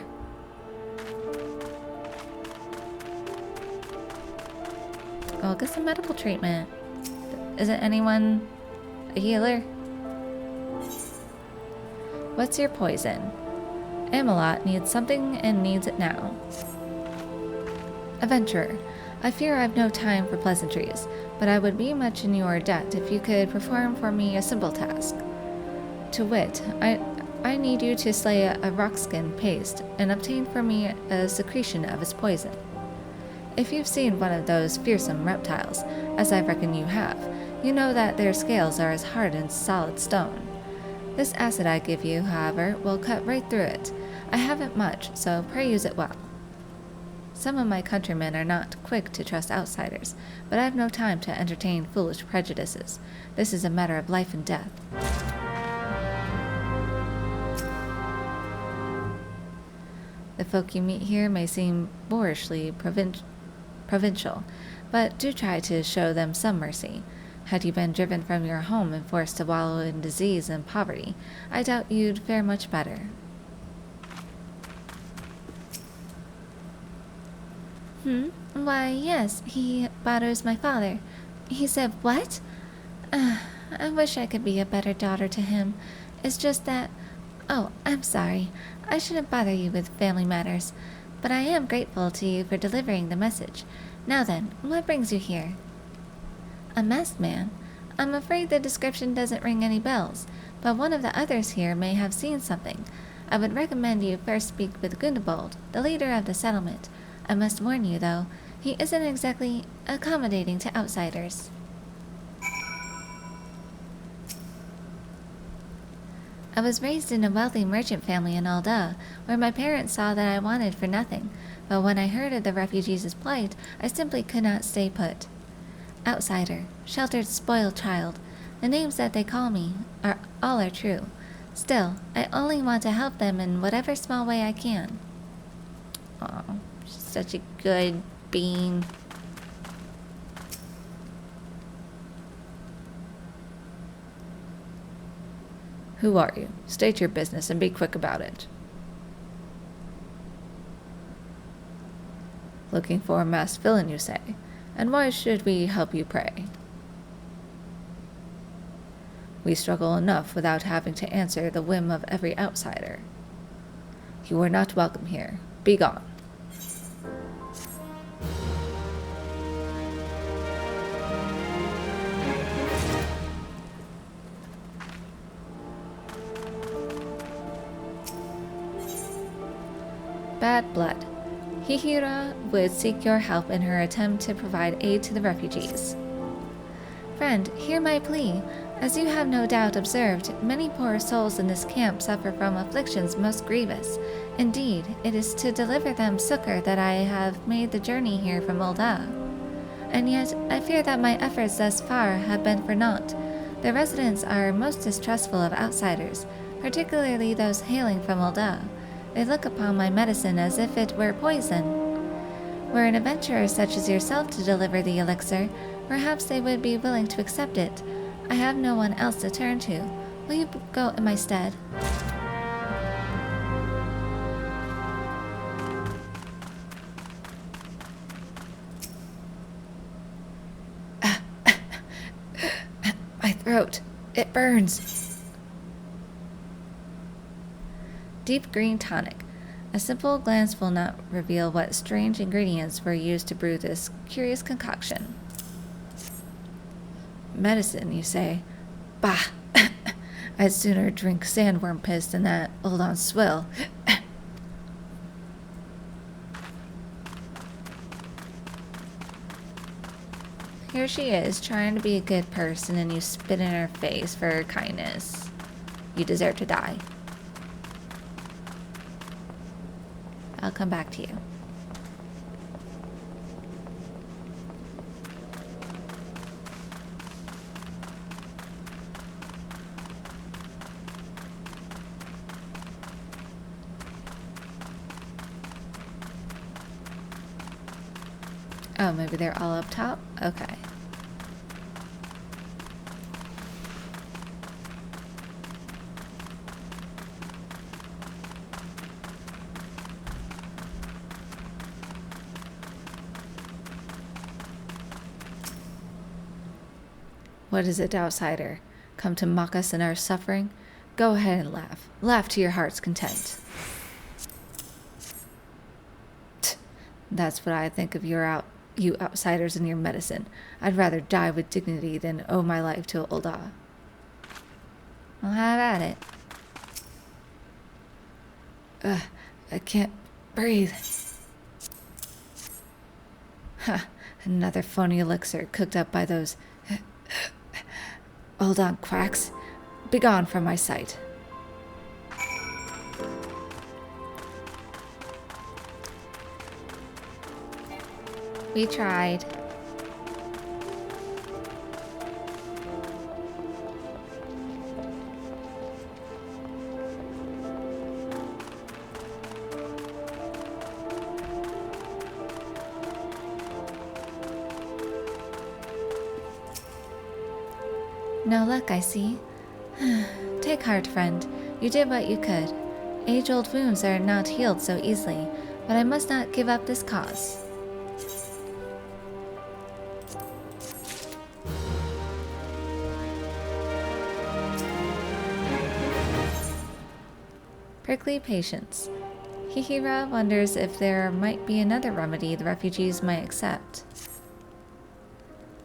Speaker 1: I'll get some medical treatment. Isn't anyone a healer? What's your poison? Amelot needs something and needs it now. Adventurer, I fear I've no time for pleasantries, but I would be much in your debt if you could perform for me a simple task. To wit, I need you to slay a rockskin paste and obtain for me a secretion of its poison. If you've seen one of those fearsome reptiles, as I reckon you have, you know that their scales are as hard as solid stone. This acid I give you, however, will cut right through it. I haven't much, so pray use it well. Some of my countrymen are not quick to trust outsiders, but I have no time to entertain foolish prejudices. This is a matter of life and death. The folk you meet here may seem boorishly provincial, but do try to show them some mercy. Had you been driven from your home and forced to wallow in disease and poverty, I doubt you'd fare much better. Why, yes, he bothers my father. He said, what? I wish I could be a better daughter to him. It's just that... Oh, I'm sorry. I shouldn't bother you with family matters, but I am grateful to you for delivering the message. Now then, what brings you here? A masked man? I'm afraid the description doesn't ring any bells, but one of the others here may have seen something. I would recommend you first speak with Gundebold, the leader of the settlement. I must warn you, though, he isn't exactly accommodating to outsiders. I was raised in a wealthy merchant family in Ul'dah, where my parents saw that I wanted for nothing, but when I heard of the refugees' plight, I simply could not stay put. Outsider, sheltered, spoiled child, the names that they call me all are true. Still, I only want to help them in whatever small way I can. Oh, she's such a good bean.
Speaker 2: Who are you? State your business and be quick about it. Looking for a masked villain, you say? And why should we help you pray? We struggle enough without having to answer the whim of every outsider. You are not welcome here. Be gone.
Speaker 1: Bad blood. Hihira would seek your help in her attempt to provide aid to the refugees. Friend, hear my plea. As you have no doubt observed, many poor souls in this camp suffer from afflictions most grievous. Indeed, it is to deliver them succor that I have made the journey here from Ul'dah. And yet, I fear that my efforts thus far have been for naught. The residents are most distrustful of outsiders, particularly those hailing from Ul'dah. They look upon my medicine as if it were poison. Were an adventurer such as yourself to deliver the elixir, perhaps they would be willing to accept it. I have no one else to turn to. Will you go in my stead?
Speaker 2: My throat. It burns.
Speaker 1: Deep green tonic. A simple glance will not reveal what strange ingredients were used to brew this curious concoction.
Speaker 2: Medicine, you say? Bah! I'd sooner drink sandworm piss than that Ul'dah swill.
Speaker 1: Here she is, trying to be a good person, and you spit in her face for her kindness. You deserve to die. I'll come back to you. Oh, maybe they're all up top? Okay.
Speaker 2: What is it, outsider? Come to mock us in our suffering? Go ahead and laugh. Laugh to your heart's content. That's what I think of you outsiders and your medicine. I'd rather die with dignity than owe my life to Ul'dah.
Speaker 1: I'll have at it.
Speaker 2: I can't breathe. Ha! Another phony elixir cooked up by those Ul'dah quacks. Begone from my sight.
Speaker 1: We tried. No luck, I see. Take heart, friend. You did what you could. Age-old wounds are not healed so easily, but I must not give up this cause. Prickly patience. Hihira wonders if there might be another remedy the refugees might accept.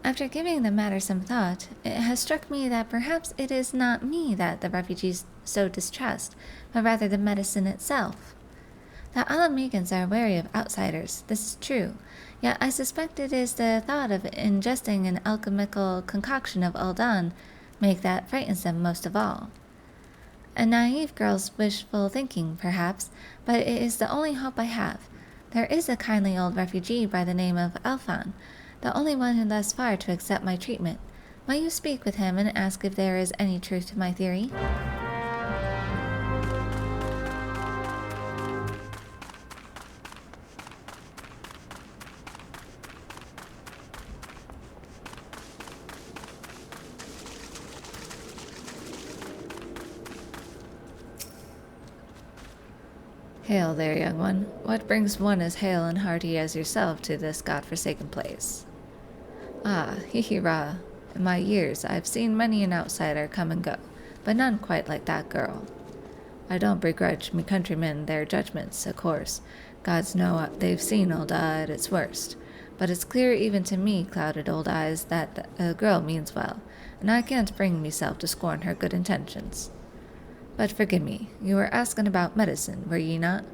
Speaker 1: After giving the matter some thought, it has struck me that perhaps it is not me that the refugees so distrust, but rather the medicine itself. The Alamegans are wary of outsiders, this is true, yet I suspect it is the thought of ingesting an alchemical concoction of Ul'dah make that frightens them most of all. A naive girl's wishful thinking, perhaps, but it is the only hope I have. There is a kindly old refugee by the name of Alfan, the only one who thus far to accept my treatment. Might you speak with him and ask if there is any truth to my theory?
Speaker 2: Hail there, young one. What brings one as hale and hearty as yourself to this god-forsaken place? Ah, hee-hee-rah. In my years, I've seen many an outsider come and go, but none quite like that girl. I don't begrudge me countrymen their judgments, of course. Gods know they've seen Old at its worst. But it's clear even to me, clouded old eyes, that the girl means well, and I can't bring meself to scorn her good intentions. But forgive me, you were asking about medicine, were ye not?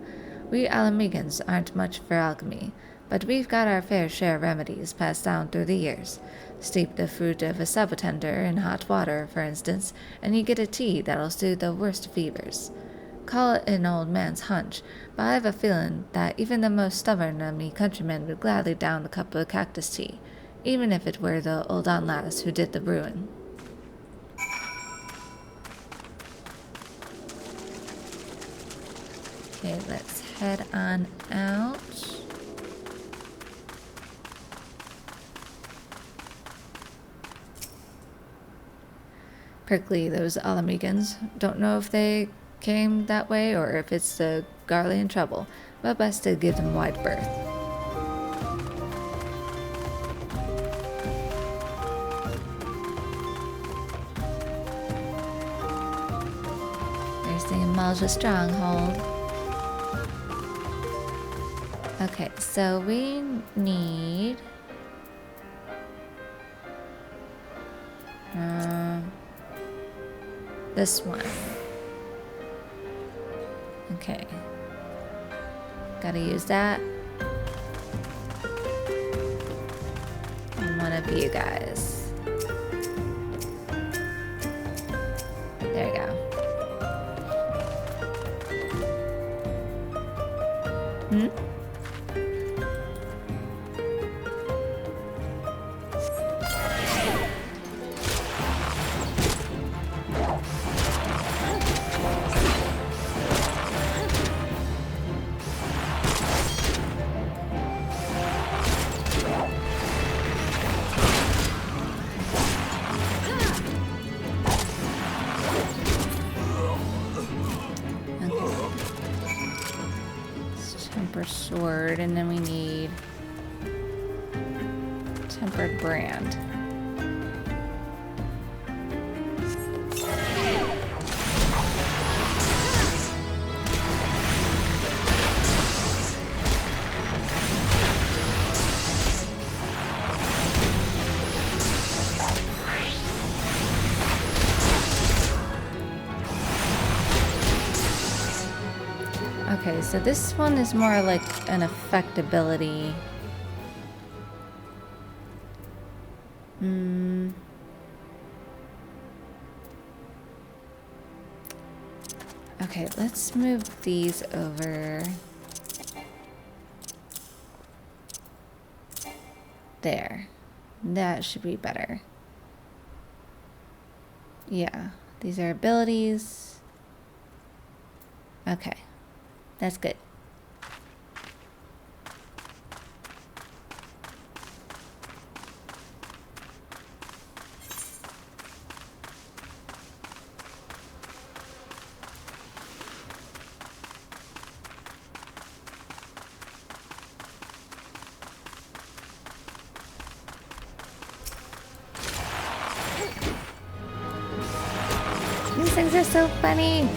Speaker 2: We Alamegans aren't much for alchemy, but we've got our fair share of remedies passed down through the years. Steep the fruit of a sabotender in hot water, for instance, and you get a tea that'll soothe the worst fevers. Call it an old man's hunch, but I've a feeling that even the most stubborn of me countrymen would gladly down a cup of cactus tea, even if it were the old aunt lass who did the brewing. Okay, let's head on out. Prickly, those Alamegans. Don't know if they came that way or if it's the Garley in trouble, but best to give them wide berth. There's the Amalja stronghold. Okay, so we need this one. Okay. Gotta use that. And one of you guys. There you go. Sword, and then we need tempered brand. Okay, so this one is more like an effect ability. Okay, let's move these over. There. That should be better. Yeah, these are abilities. Okay. That's good. These things are so funny.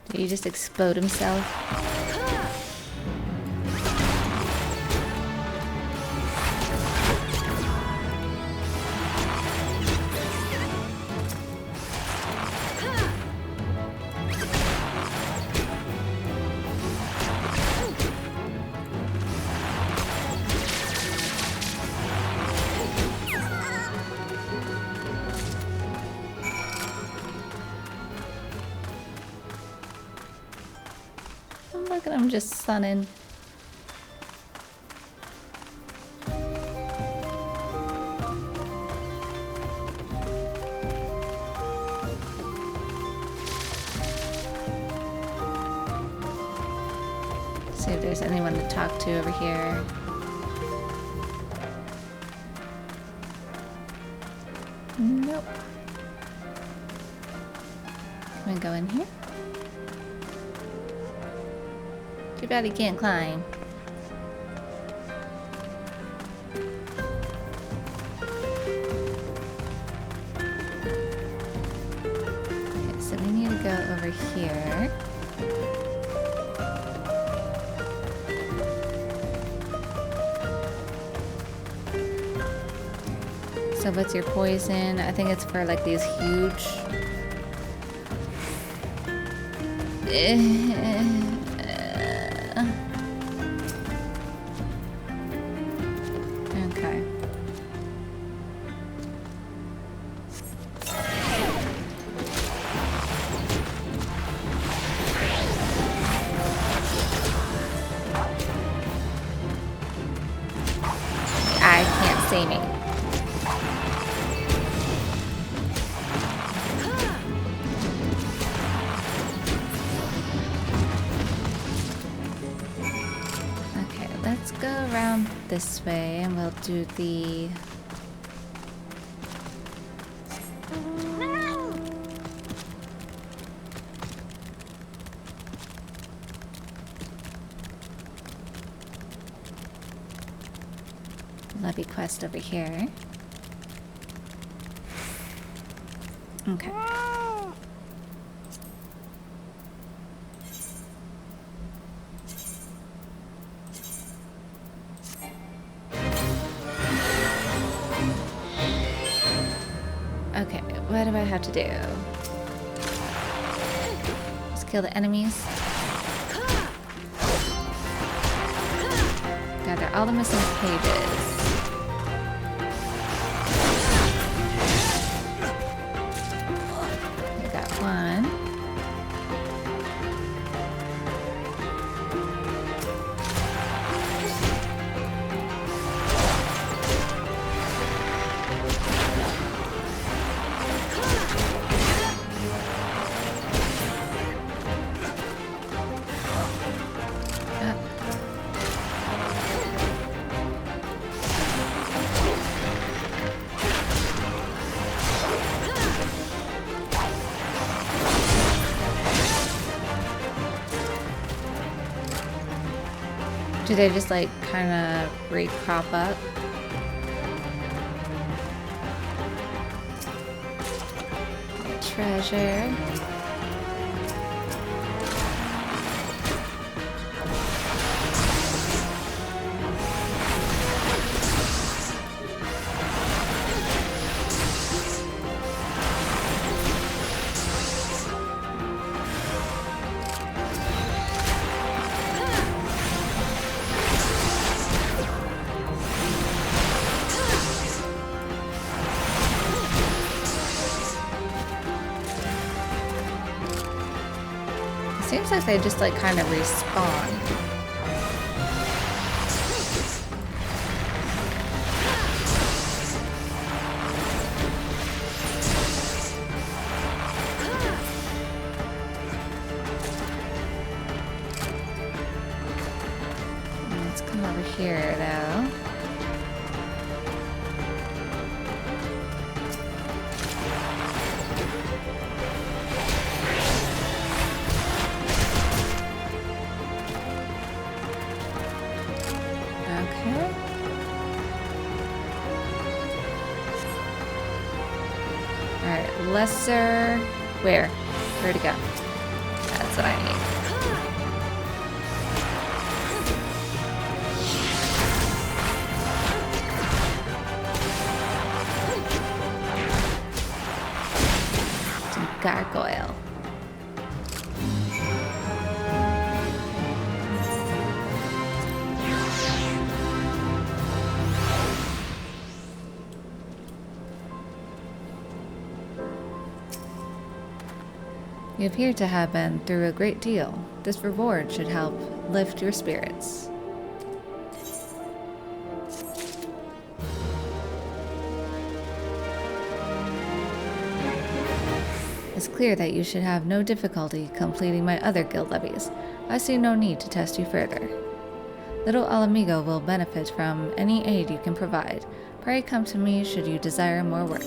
Speaker 2: Did he just explode himself?
Speaker 1: Look at him just sunning. See if there's anyone to talk to over here. Nope. Can we go in here? Too bad he can't climb. Okay, so we need to go over here. So what's your poison? I think it's for like these huge... Okay. I can't see me. Let's go around this way and we'll do the... lobby quest over here. Okay. Okay, what do I have to do? Just kill the enemies. Gather all the missing pages. I got one. Do they just like kind of re-crop up? Treasure. Seems like they just like kind of respawn. Let's come over here though. Alright, lesser... Where? Where to go? That's what I need. Some gargoyle.
Speaker 2: You appear to have been through a great deal. This reward should help lift your spirits. It's clear that you should have no difficulty completing my other guild levies. I see no need to test you further. Little Alamigo will benefit from any aid you can provide. Pray come to me should you desire more work.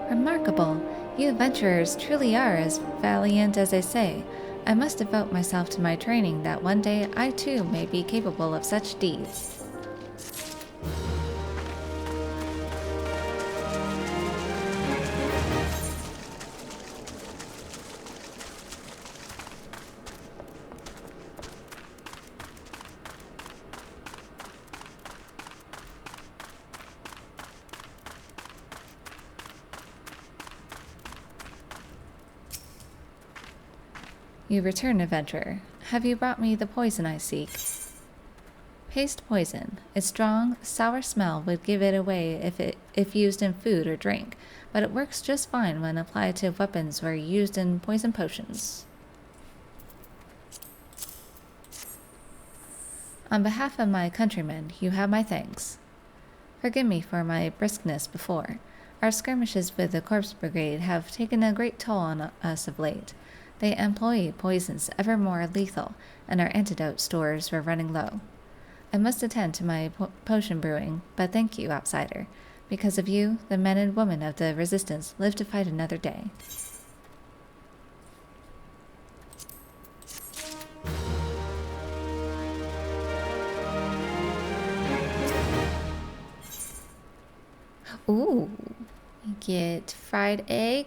Speaker 2: Remarkable. You adventurers truly are as valiant as they say. I must devote myself to my training that one day I too may be capable of such deeds. You return, adventurer. Have you brought me the poison I seek? Paste poison. Its strong, sour smell would give it away if used in food or drink, but it works just fine when applied to weapons or used in poison potions. On behalf of my countrymen, you have my thanks. Forgive me for my briskness before. Our skirmishes with the Corpse Brigade have taken a great toll on us of late. They employ poisons ever more lethal, and our antidote stores were running low. I must attend to my potion brewing, but thank you, outsider. Because of you, the men and women of the Resistance live to fight another day. Ooh, you get fried egg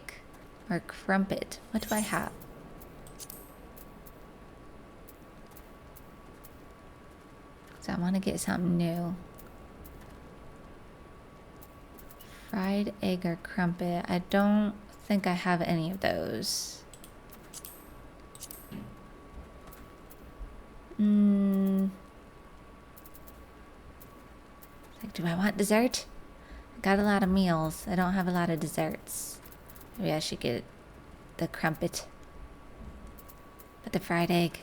Speaker 2: or crumpet. What do I have? So I want to get something new. Fried egg or crumpet. I don't think I have any of those. Like, do I want dessert? I got a lot of meals. I don't have a lot of desserts. Maybe I should get the crumpet. But the fried egg.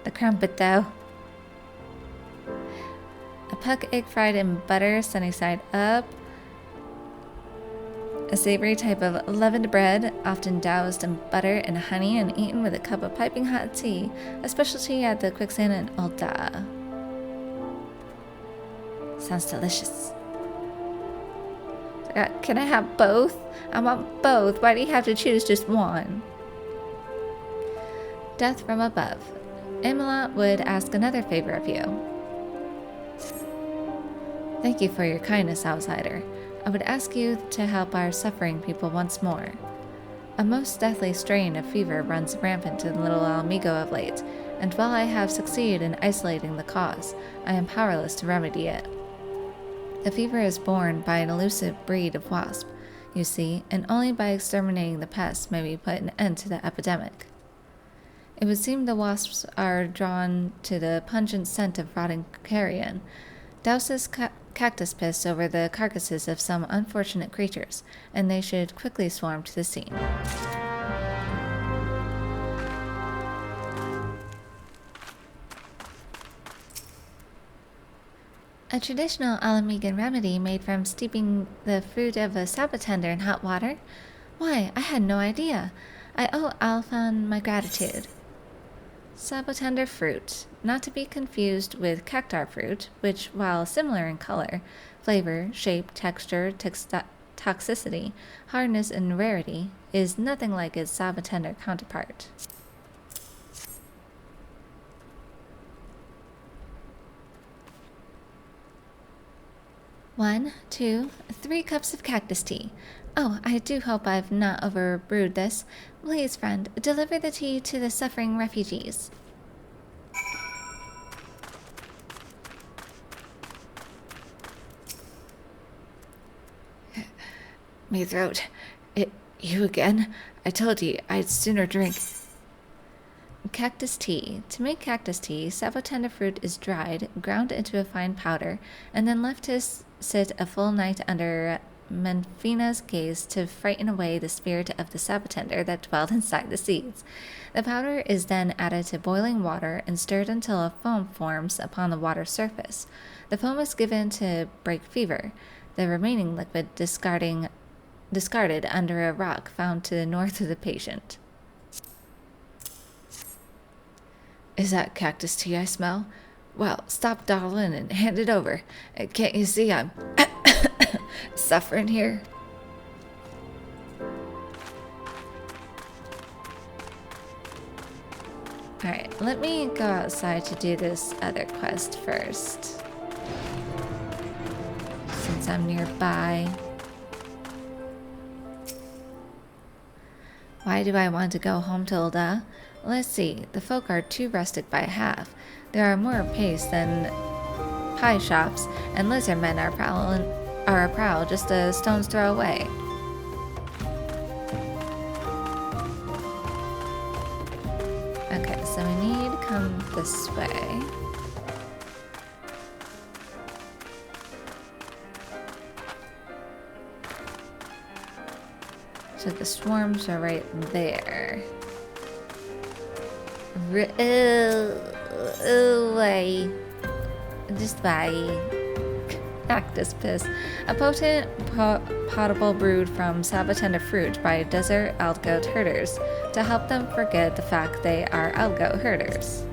Speaker 2: The crumpet, though. A puck egg fried in butter, sunny side up. A savory type of leavened bread, often doused in butter and honey and eaten with a cup of piping hot tea, a specialty at the Quicksand in Ulta. Sounds delicious. Can I have both? I want both. Why do you have to choose just one? Death from above. Imola would ask another favor of you. Thank you for your kindness, outsider. I would ask you to help our suffering people once more. A most deathly strain of fever runs rampant in little Amigo of late, and while I have succeeded in isolating the cause, I am powerless to remedy it. The fever is borne by an elusive breed of wasp, you see, and only by exterminating the pest may we put an end to the epidemic. It would seem the wasps are drawn to the pungent scent of rotting carrion. Douse this cactus piss over the carcasses of some unfortunate creatures, and they should quickly swarm to the scene. A traditional Alamegan remedy made from steeping the fruit of a sabotender in hot water? Why, I had no idea. I owe Alphon my gratitude. Sabotender fruit, not to be confused with cactar fruit, which, while similar in color, flavor, shape, texture, toxicity, hardness, and rarity, is nothing like its sabotender counterpart. 1, 2, 3 cups of cactus tea. Oh, I do hope I've not overbrewed this. Please, friend, deliver the tea to the suffering refugees. Me throat. You again? I told you I'd sooner drink.
Speaker 1: Cactus tea. To make cactus tea, sabotenda fruit is dried, ground into a fine powder, and then left to sit a full night under Menfina's gaze to frighten away the spirit of the sabotender that dwelled inside the seeds. The powder is then added to boiling water and stirred until a foam forms upon the water's surface. The foam is given to break fever, the remaining liquid discarded under a rock found to the north of the patient.
Speaker 2: Is that cactus tea I smell? Well, stop dawdling and hand it over. Can't you see I'm suffering here?
Speaker 1: Alright, let me go outside to do this other quest first, since I'm nearby. Why do I want to go home, Tilda? Let's see, the folk are too rustic by half. There are more apace than pie shops, and lizard men are a prowl just a stone's throw away. Okay, so we need to come this way. So the swarms are right there. Away. Just by cactus piss. A potent potable brewed from sabotenda fruit by desert algoat herders to help them forget the fact they are algoat herders.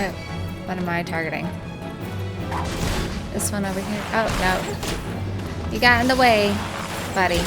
Speaker 1: Oh, what am I targeting? This one over here? Oh, no. You got in the way, buddy.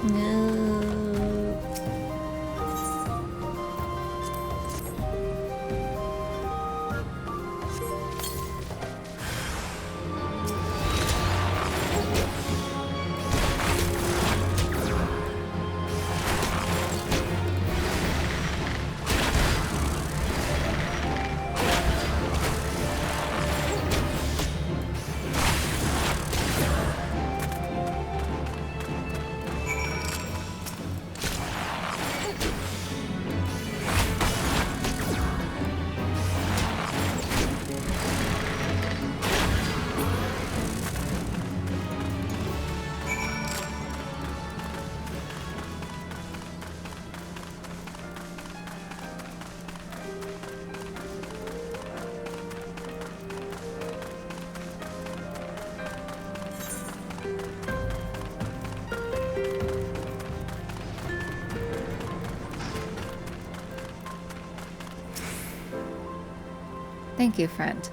Speaker 1: No.
Speaker 2: Thank you, friend.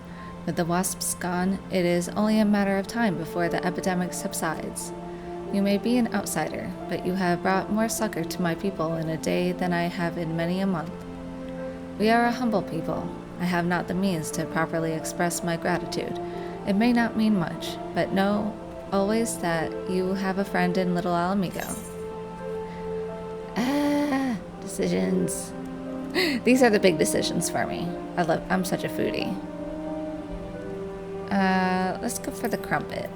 Speaker 2: With the wasps gone, it is only a matter of time before the epidemic subsides. You may be an outsider, but you have brought more succor to my people in a day than I have in many a month. We are a humble people. I have not the means to properly express my gratitude. It may not mean much, but know always that you have a friend in Little Alamigo.
Speaker 1: Decisions.
Speaker 2: These are the big decisions for me. I'm such a foodie. Let's go for the crumpet.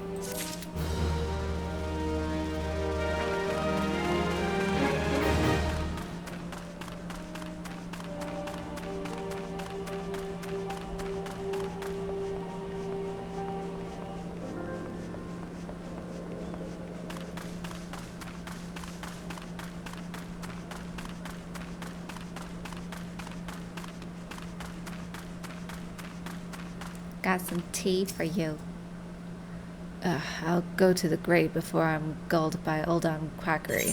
Speaker 1: Got some tea for you.
Speaker 2: I'll go to the grave before I'm gulled by Oldon quackery.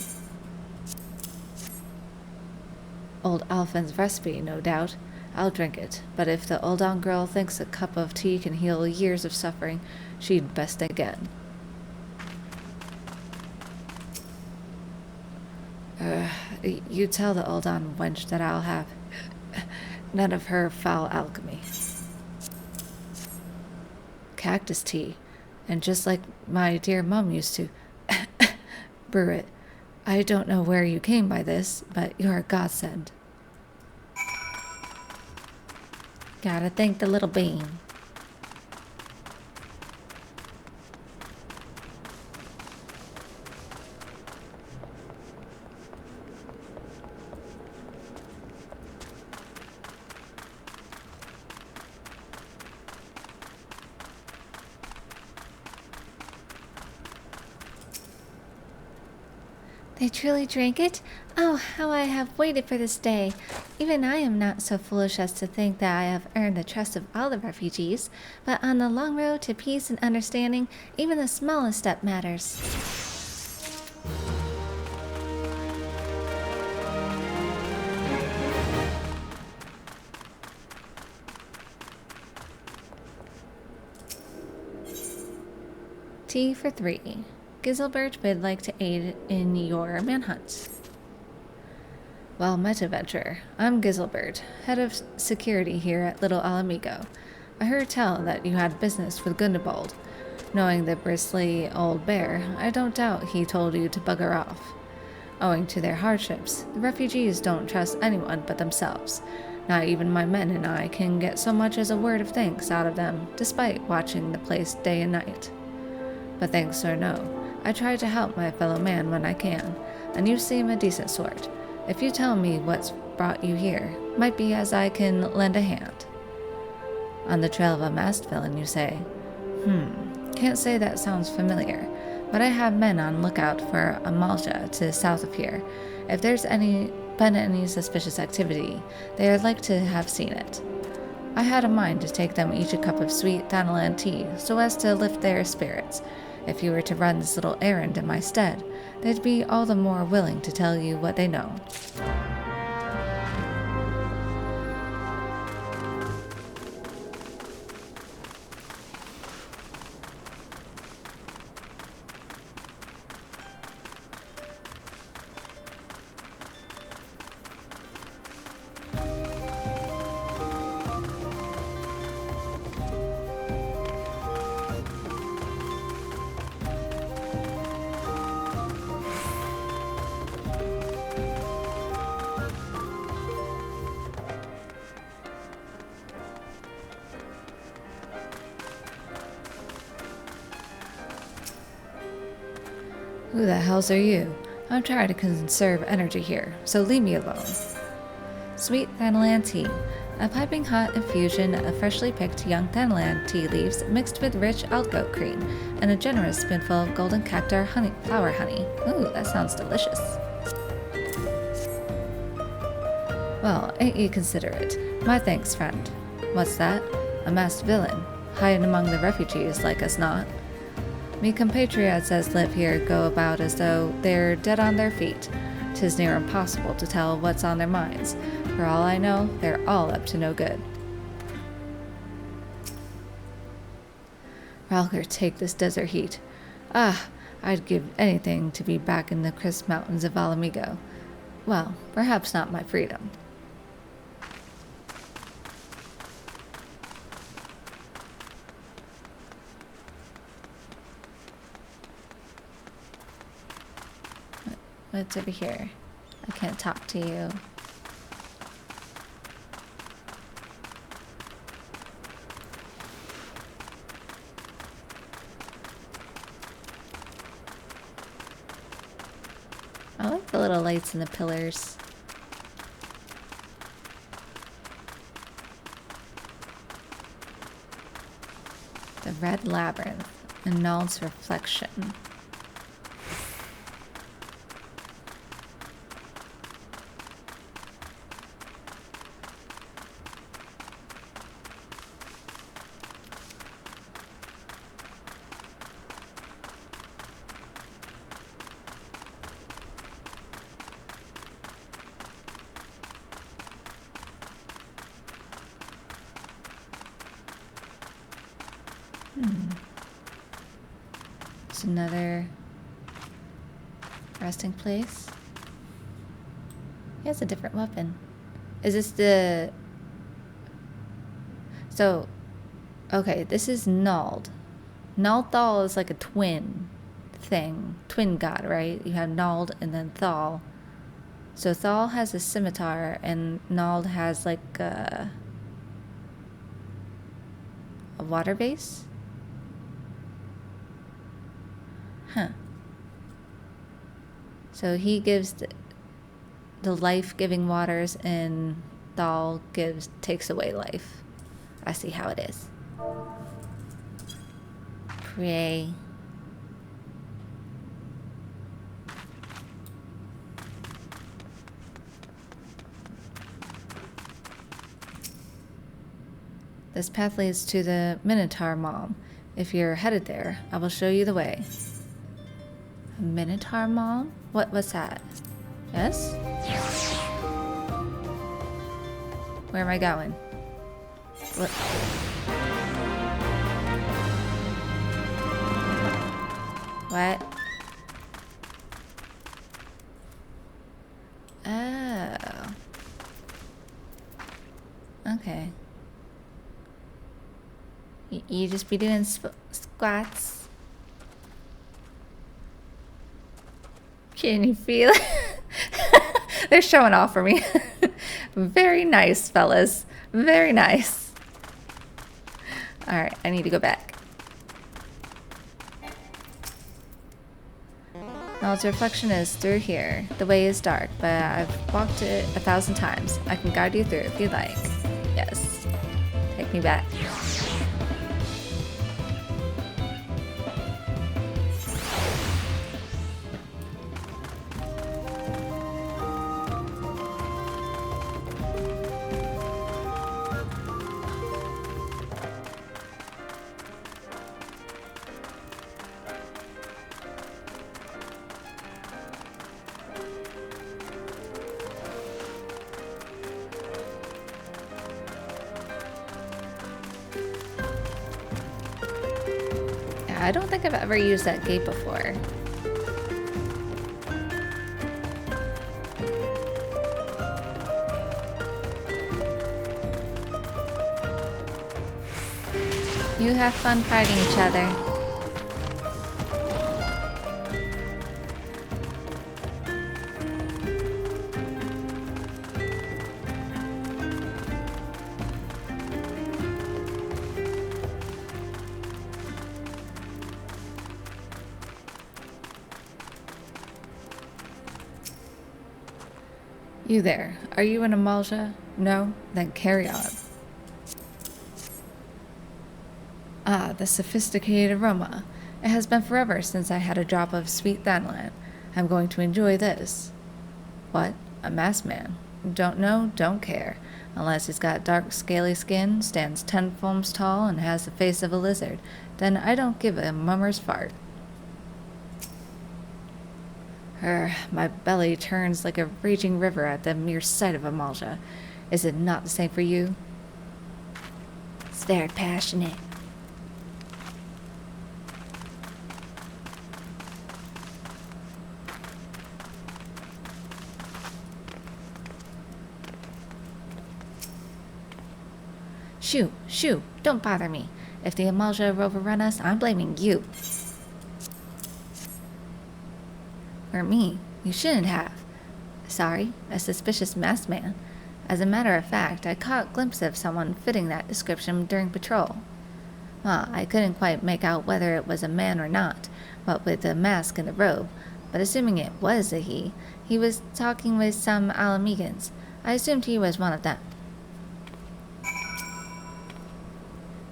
Speaker 2: Old Alphen's recipe, no doubt. I'll drink it, but if the Oldon girl thinks a cup of tea can heal years of suffering, she'd best again. You tell the Oldon wench that I'll have none of her foul alchemy. Cactus tea, and just like my dear mum used to brew it. I don't know where you came by this, but you're a godsend.
Speaker 1: Gotta thank the little bean. They truly drank it? Oh, how I have waited for this day. Even I am not so foolish as to think that I have earned the trust of all the refugees, but on the long road to peace and understanding, even the smallest step matters. Tea for 3. Giselbert would like to aid in your manhunt.
Speaker 2: Well met, adventurer. I'm Giselbert, head of security here at Little Alamigo. I heard tell that you had business with Gundobald. Knowing the bristly old bear, I don't doubt he told you to bugger off. Owing to their hardships, the refugees don't trust anyone but themselves. Not even my men and I can get so much as a word of thanks out of them, despite watching the place day and night. But thanks or no, I try to help my fellow man when I can, and you seem a decent sort. If you tell me what's brought you here, might be as I can lend a hand. On the trail of a masked villain, you say? Can't say that sounds familiar, but I have men on lookout for a Malta to south of here. If there's been any suspicious activity, they are like to have seen it. I had a mind to take them each a cup of sweet Thanalan tea so as to lift their spirits. If you were to run this little errand in my stead, they'd be all the more willing to tell you what they know. Who the hells are you? I'm trying to conserve energy here, so leave me alone.
Speaker 1: Sweet Thanalan tea. A piping hot infusion of freshly picked young Thanalan tea leaves mixed with rich algoat cream and a generous spoonful of golden cactar flower honey. Ooh, that sounds delicious.
Speaker 2: Well, ain't you considerate? My thanks, friend. What's that? A masked villain, hiding among the refugees like us not. Me compatriots as live here go about as though they're dead on their feet. 'Tis near impossible to tell what's on their minds. For all I know, they're all up to no good. Ralger, take this desert heat. Ah, I'd give anything to be back in the crisp mountains of Alamigo. Well, perhaps not my freedom.
Speaker 1: What's over here? I can't talk to you. I like the little lights in the pillars. The red labyrinth, and Nald's reflection. It's another resting place. He has a different weapon. Is this the... So, okay, this is Nald. Nald Thal is like a twin thing. Twin god, right? You have Nald and then Thal. So Thal has a scimitar and Nald has like a water base? Huh. So he gives the life-giving waters and Thal takes away life. I see how it is. Pray. This path leads to the Minotaur Mom. If you're headed there, I will show you the way. A Minotaur Mom? What's that? Yes? Where am I going? What? What? Oh. Okay. You just be doing squats. Can you feel it? They're showing off for me. Very nice, fellas. Very nice. Alright, I need to go back. Nald's reflection is through here. The way is dark, but I've walked it 1,000 times. I can guide you through if you'd like. Yes. Take me back. I don't think I've ever used that gate before. You have fun fighting each other.
Speaker 2: You there, are you an Amalja? No? Then carry on. Ah, the sophisticated aroma. It has been forever since I had a drop of sweet Thanalan. I'm going to enjoy this. What? A masked man? Don't know, don't care. Unless he's got dark, scaly skin, stands 10 foams tall, and has the face of a lizard. Then I don't give a mummer's fart. My belly turns like a raging river at the mere sight of Amalja. Is it not the same for you?
Speaker 1: It's very passionate.
Speaker 2: Shoo, shoo, don't bother me. If the Amalja have overrun us, I'm blaming you. Or me. You shouldn't have. Sorry, a suspicious masked man. As a matter of fact, I caught a glimpse of someone fitting that description during patrol. Well, I couldn't quite make out whether it was a man or not, what with the mask and the robe, but assuming it was a he was talking with some Alamegans. I assumed he was one of them.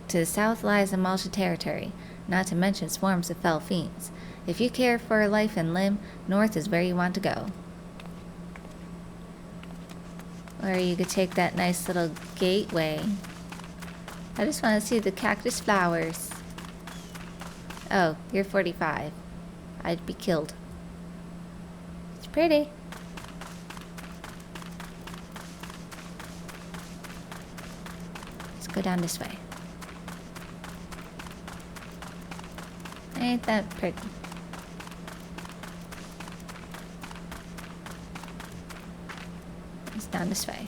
Speaker 2: To the south lies Amalja territory, not to mention swarms of fell fiends. If you care for life and limb, north is where you want to go. Or you could take that nice little gateway. I just want to see the cactus flowers. Oh, you're 45. I'd be killed. It's pretty. Let's go down this way. Ain't that pretty? It's down this way.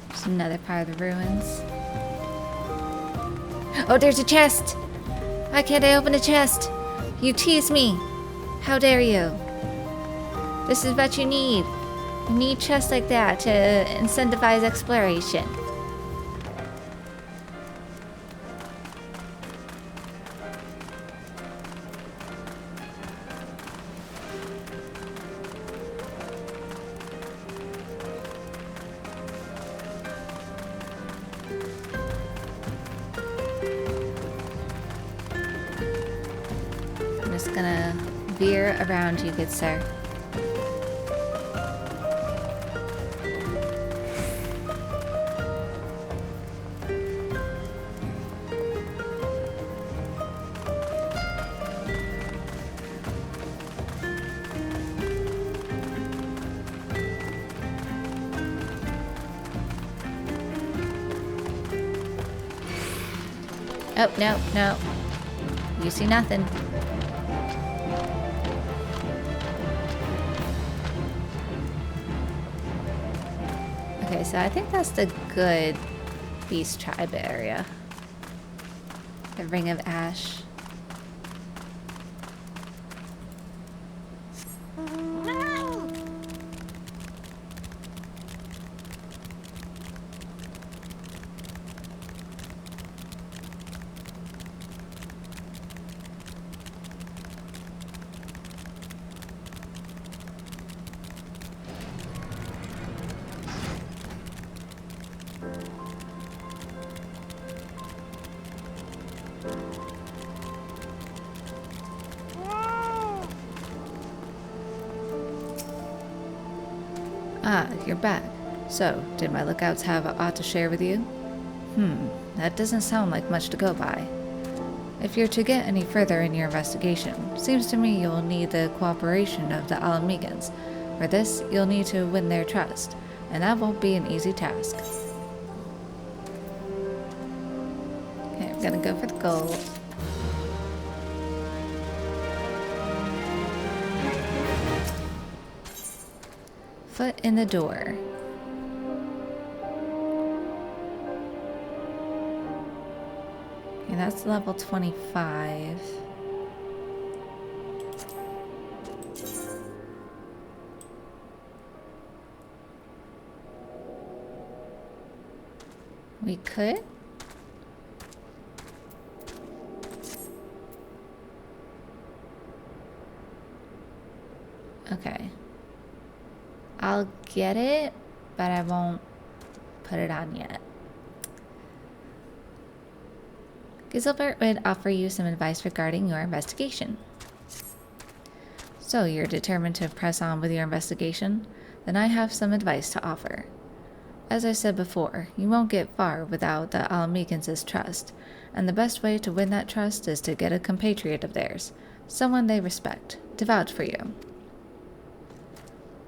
Speaker 2: There's another part of the ruins. Oh, there's a chest! Why can't I open a chest? You tease me! How dare you? This is what you need. You need chests like that to incentivize exploration. I'm just gonna veer around you, good sir. Oh, no, no. You see nothing. Okay, so I think that's the good beast tribe area. The Ring of Ash. Ah, you're back. So, did my lookouts have aught to share with you? That doesn't sound like much to go by. If you're to get any further in your investigation, seems to me you'll need the cooperation of the Alamegans. For this, you'll need to win their trust, and that won't be an easy task. Okay, I'm gonna go for the gold. Foot in the door. Okay, that's level 25.
Speaker 1: We could. Okay. I'll get it, but I won't put it on yet. Giselbert would offer you some advice regarding your investigation. So you're determined to press on with your investigation? Then I have some advice to offer. As I said before, you won't get far without the Alamegans' trust, and the best way to win that trust is to get a compatriot of theirs, someone they respect, to vouch for you.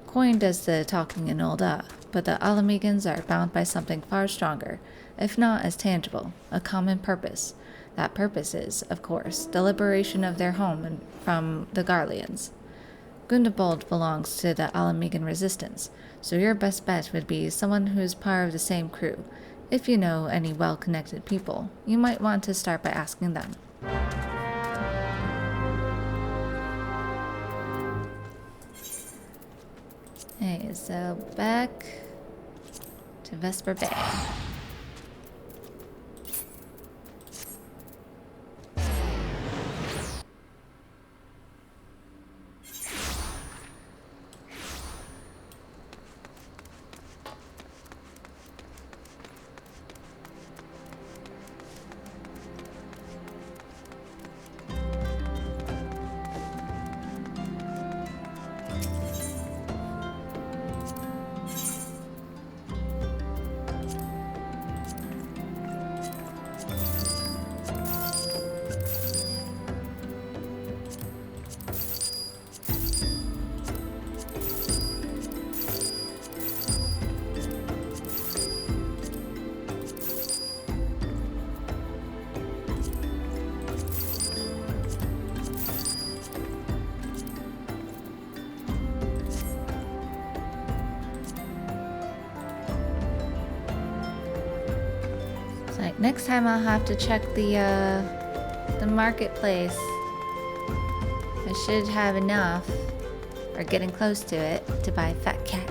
Speaker 1: Coin does the talking in Olda, but the Alamegans are bound by something far stronger, if not as tangible, a common purpose. That purpose is, of course, the liberation of their home from the Garleans. Gundebold belongs to the Alamegan resistance, so your best bet would be someone who's part of the same crew. If you know any well-connected people, you might want to start by asking them. Okay, so back to Vesper Bay. Like next time I'll have to check the marketplace. I should have enough, or getting close to it, to buy a fat cat.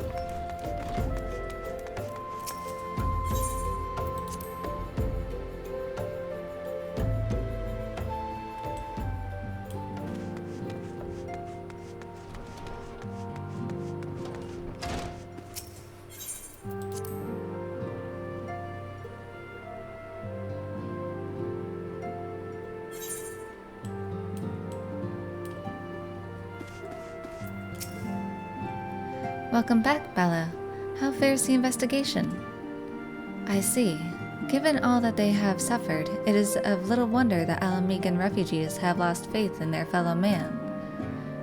Speaker 1: Welcome back, Bella. How fares the investigation? I see. Given all that they have suffered, it is of little wonder that Alamegan refugees have lost faith in their fellow man.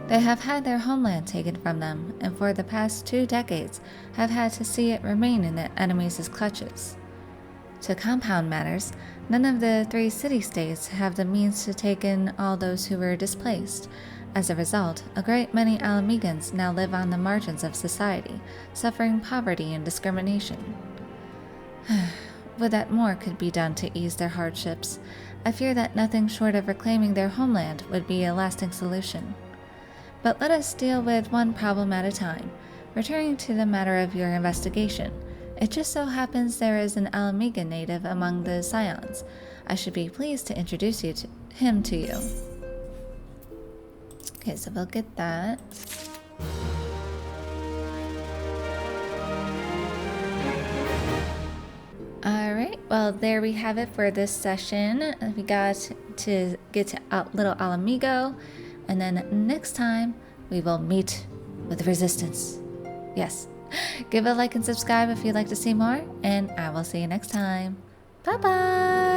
Speaker 1: They have had their homeland taken from them, and for the past 2 decades have had to see it remain in the enemies' clutches. To compound matters, none of the 3 city-states have the means to take in all those who were displaced. As a result, a great many Alamegans now live on the margins of society, suffering poverty and discrimination. Would that more could be done to ease their hardships. I fear that nothing short of reclaiming their homeland would be a lasting solution. But let us deal with one problem at a time. Returning to the matter of your investigation, it just so happens there is an Alamegan native among the Scions. I should be pleased to introduce him to you. Okay, so we'll get that. Alright, well there we have it for this session. We got to get to Little Alamigo, and then next time we will meet with the Resistance. Yes. Give a like and subscribe if you'd like to see more, and I will see you next time. Bye bye!